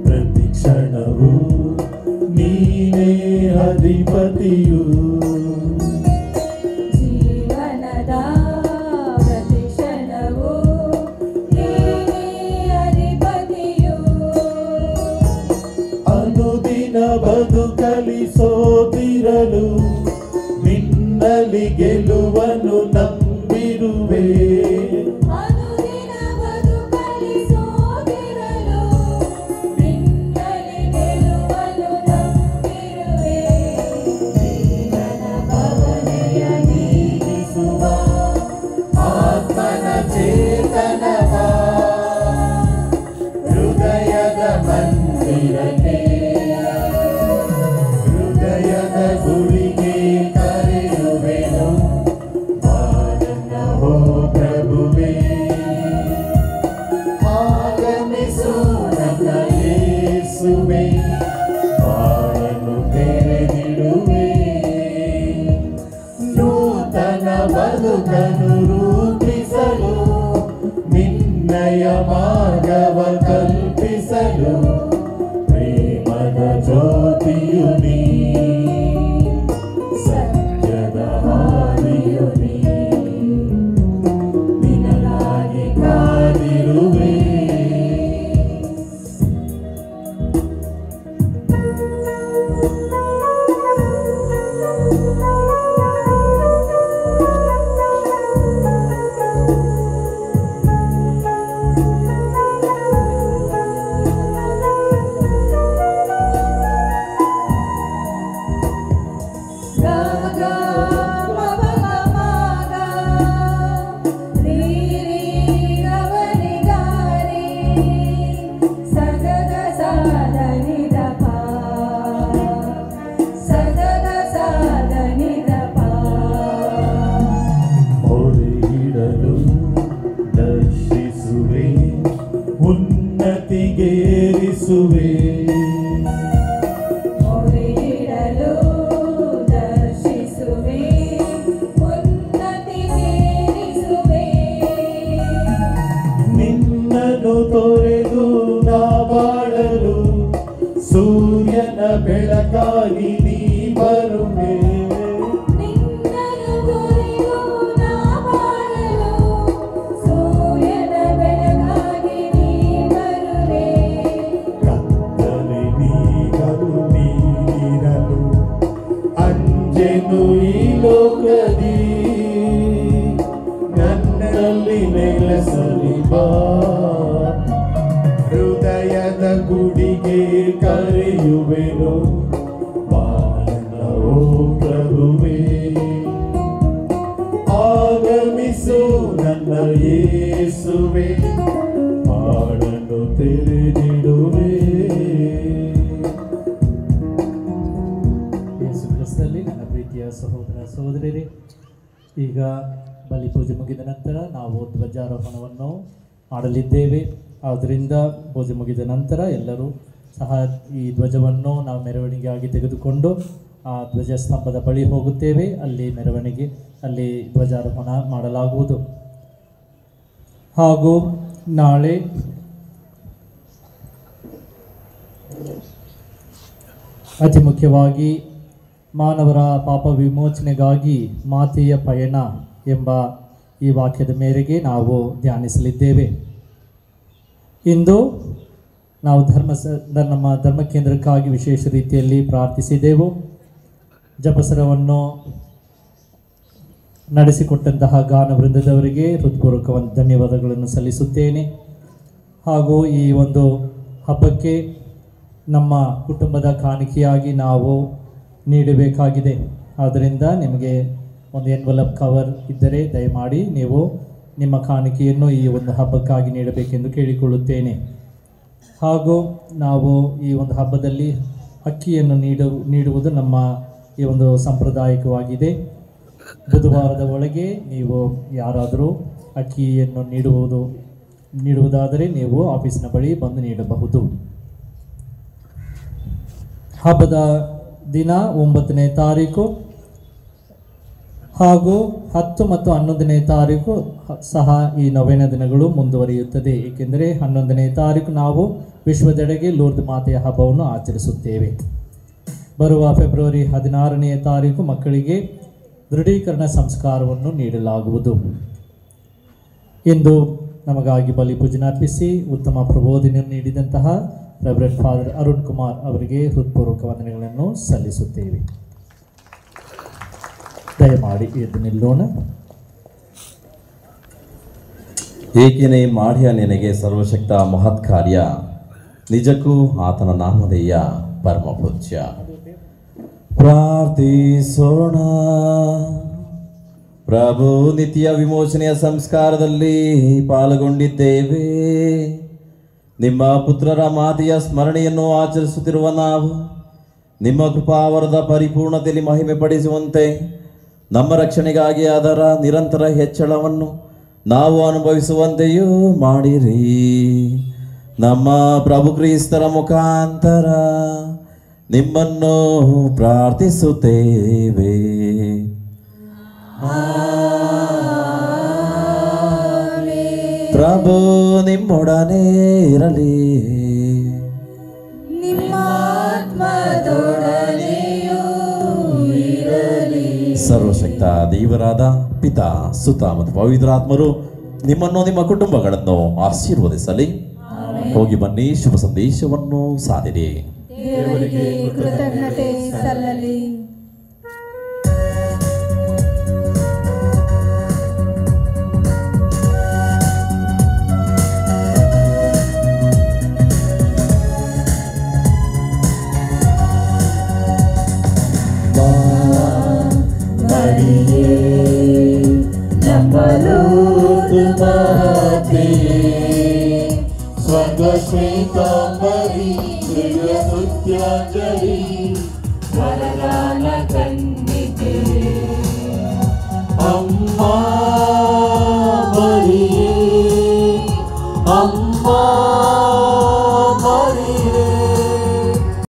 ಪ್ರತಿಕ್ಷಣವು ನೀನೇ ಅಧಿಪತಿಯು. ಜೀವನದ ಪ್ರತಿಕ್ಷಣವು ನೀನೇ ಅಧಿಪತಿಯು. ಅನುದಿನ ಬದುಕಲಿ ಸೋತಿರಲು, ನಿನ್ನಲ್ಲಿ ಗೆಲುವನ್ನು ನಂಬಿರುವೆ. ಅನುದಿನ ಬದುಕಲಿ ಸೋತಿರಲು, ನಿನ್ನಲ್ಲಿ ಜ್ಯೋತಿಯು ನೀ, ಸತ್ಯದ ಹಾದಿಯು ನೀ, ನಿನಗಾಗಿ ಕಾದಿರುವೆ. ಉನ್ನತಿಗೇರಿಸುವೆ, ಮೊರೆಯಿಡಲು ದರ್ಶಿಸುವೆ, ಉನ್ನತಿಗೇರಿಸುವೆ. ನಿನ್ನನ್ನು ತೊರೆದು ನಾ ಬಾಳಲು ಸೂರ್ಯನ ಬೆಳಕಾಗಿ ನೀ ಬರುವೆ. ನಿನ್ನನ್ನು ತೊರೆದು ನಾ ಬಾಳಲು ಸೂರ್ಯನ ಬೆಳಕಾಗಿ ನೀ ಬರುವೆ. ಕತ್ತಲೆ ನೀಗಲು ನೀರಲು ಅಂಜೆನು ಈ ಲೋಕದಿ, ನನ್ನಲ್ಲಿ ನೆಲೆಸಲಿ ಬಾ. ಹೃದಯದ ಗುಡಿಗೆ ಕರೆಯುವೆನು ಬಾಳನ ಓ ಪ್ರಭುವೇ. ಆಗಮಿಸು ನನ್ನ ಯೇಸುವೆ, ಬಾಳನ್ನು ತೆರೆದಿಡುವೆ. ಯೇಸು ಕ್ರಿಸ್ತನಲ್ಲಿ ನನ್ನ ಪ್ರೀತಿಯ ಸಹೋದರ ಸಹೋದರಿಯರೇ, ಈಗ ಬಲಿಪೂಜೆ ಮುಗಿದ ನಂತರ ನಾವು ಧ್ವಜಾರೋಹಣವನ್ನು ಮಾಡಲಿದ್ದೇವೆ. ಆದ್ದರಿಂದ ಪೂಜೆ ಮುಗಿದ ನಂತರ ಎಲ್ಲರೂ ಸಹ ಈ ಧ್ವಜವನ್ನು ನಾವು ಮೆರವಣಿಗೆಯಾಗಿ ತೆಗೆದುಕೊಂಡು ಆ ಧ್ವಜ ಸ್ತಂಭದ ಬಳಿ ಹೋಗುತ್ತೇವೆ. ಅಲ್ಲಿ ಅಲ್ಲಿ ಧ್ವಜಾರೋಹಣ ಮಾಡಲಾಗುವುದು. ಹಾಗೂ ನಾಳೆ ಅತಿ ಮುಖ್ಯವಾಗಿ ಮಾನವರ ಪಾಪ ವಿಮೋಚನೆಗಾಗಿ ಮಾತೆಯ ಪಯಣ ಎಂಬ ಈ ವಾಕ್ಯದ ಮೇರೆಗೆ ನಾವು ಧ್ಯಾನಿಸಲಿದ್ದೇವೆ. ಇಂದು ನಾವು ನಮ್ಮ ಧರ್ಮ ಕೇಂದ್ರಕ್ಕಾಗಿ ವಿಶೇಷ ರೀತಿಯಲ್ಲಿ ಪ್ರಾರ್ಥಿಸಿದೆವು. ಜಪಸರವನ್ನು ನಡೆಸಿಕೊಟ್ಟಂತಹ ಗಾನ ವೃಂದದವರಿಗೆ ಹೃತ್ಪೂರ್ವಕ ಧನ್ಯವಾದಗಳನ್ನು ಸಲ್ಲಿಸುತ್ತೇನೆ. ಹಾಗೂ ಈ ಒಂದು ಹಬ್ಬಕ್ಕೆ ನಮ್ಮ ಕುಟುಂಬದ ಕಾಣಿಕೆಯಾಗಿ ನಾವು ನೀಡಬೇಕಾಗಿದೆ. ಆದ್ದರಿಂದ ನಿಮಗೆ ಒಂದು ಎನ್ವಲಪ್ ಕವರ್ ಇದ್ದರೆ ದಯಮಾಡಿ ನೀವು ನಿಮ್ಮ ಕಾಣಿಕೆಯನ್ನು ಈ ಒಂದು ಹಬ್ಬಕ್ಕಾಗಿ ನೀಡಬೇಕೆಂದು ಕೇಳಿಕೊಳ್ಳುತ್ತೇನೆ. ಹಾಗೂ ನಾವು ಈ ಒಂದು ಹಬ್ಬದಲ್ಲಿ ಅಕ್ಕಿಯನ್ನು ನೀಡುವುದು ನಮ್ಮ ಈ ಒಂದು ಸಂಪ್ರದಾಯಿಕವಾಗಿದೆ. ಬುಧವಾರದ ಒಳಗೆ ನೀವು ಯಾರಾದರೂ ಅಕ್ಕಿಯನ್ನು ನೀಡುವುದಾದರೆ ನೀವು ಆಫೀಸಿನ ಬಳಿ ಬಂದು ನೀಡಬಹುದು. ಹಬ್ಬದ ದಿನ 9ನೇ ತಾರೀಕು ಹಾಗೂ 10 ಮತ್ತು 11ನೇ ತಾರೀಕು ಸಹ ಈ ನೊವೆನ ದಿನಗಳು ಮುಂದುವರಿಯುತ್ತದೆ. ಏಕೆಂದರೆ 11ನೇ ತಾರೀಕು ನಾವು ವಿಶ್ವದೆಡೆಗೆ ಲೂರ್ದ್ ಮಾತೆಯ ಹಬ್ಬವನ್ನು ಆಚರಿಸುತ್ತೇವೆ. ಬರುವ ಫೆಬ್ರವರಿ 16ನೇ ತಾರೀಕು ಮಕ್ಕಳಿಗೆ ದೃಢೀಕರಣ ಸಂಸ್ಕಾರವನ್ನು ನೀಡಲಾಗುವುದು. ಇಂದು ನಮಗಾಗಿ ಬಲಿಪೂಜೆ ಅರ್ಪಿಸಿ ಉತ್ತಮ ಪ್ರಬೋಧನೆಯನ್ನು ನೀಡಿದಂತಹ ರೆವರೆಂಡ್ ಫಾದರ್ ಅರುಣ್ ಕುಮಾರ್ ಅವರಿಗೆ ಹೃತ್ಪೂರ್ವಕ ವಂದನೆಗಳನ್ನು ಸಲ್ಲಿಸುತ್ತೇವೆ. ದಯಮಾಡಿ ಎದ್ದು ನಿಲ್ಲೋಣ. ಏಕೆನೇ ಮಾಡ್ಯ ನಿನಗೆ ಸರ್ವಶಕ್ತ ಮಹತ್ ಕಾರ್ಯ, ನಿಜಕ್ಕೂ ಆತನ ನಾಮಧೇಯ ಪರಮ ಪೂಜ್ಯ. ಪ್ರಾರ್ಥಿಸೋಣ. ಪ್ರಭು, ನಿತ್ಯ ವಿಮೋಚನೆಯ ಸಂಸ್ಕಾರದಲ್ಲಿ ಪಾಲ್ಗೊಂಡಿದ್ದೇವೆ. ನಿಮ್ಮ ಪುತ್ರರ ಮಾತೆಯ ಸ್ಮರಣೆಯನ್ನು ಆಚರಿಸುತ್ತಿರುವ ನಾವು ನಿಮ್ಮ ಕೃಪಾವರದ ಪರಿಪೂರ್ಣತೆಯಲ್ಲಿ ಮಹಿಮೆ ಪಡಿಸುವಂತೆ ನಮ್ಮ ರಕ್ಷಣೆಗಾಗಿ ಅದರ ನಿರಂತರ ಹೆಚ್ಚಳವನ್ನು ನಾವು ಅನುಭವಿಸುವಂತೆಯೂ ಮಾಡಿರಿ. ನಮ್ಮ ಪ್ರಭು ಕ್ರಿಸ್ತರ ಮುಖಾಂತರ ನಿಮ್ಮನ್ನು ಪ್ರಾರ್ಥಿಸುತ್ತೇವೆ. ಪ್ರಭು ನಿಮ್ಮೊಡನೆ ಇರಲಿ. ನಿಮ್ಮ ಆತ್ಮದ ಸರ್ವತೋಡನೆಯೂ ಇರಲಿ. ಸರ್ವಶಕ್ತ ದೇವರಾದ ಪಿತಾ ಸುತ ಮತ್ತು ಪವಿತ್ರಾತ್ಮರು ನಿಮ್ಮನ್ನು ನಿಮ್ಮ ಕುಟುಂಬಗಳನ್ನು ಆಶೀರ್ವದಿಸಲಿ. ಹೋಗಿ ಬನ್ನಿ, ಶುಭ ಸಂದೇಶವನ್ನು ಸಾರಿರಿ. ದೇವರಿಗೆ ಕೃತಜ್ಞತೆ ಸಲ್ಲಲಿ. ಸ್ವರ್ಗಶ್ವೇತಾಂಬರಿ ದಿವ್ಯ ಸ್ತುತ್ಯಾಂಜಲಿ ವರದಾನ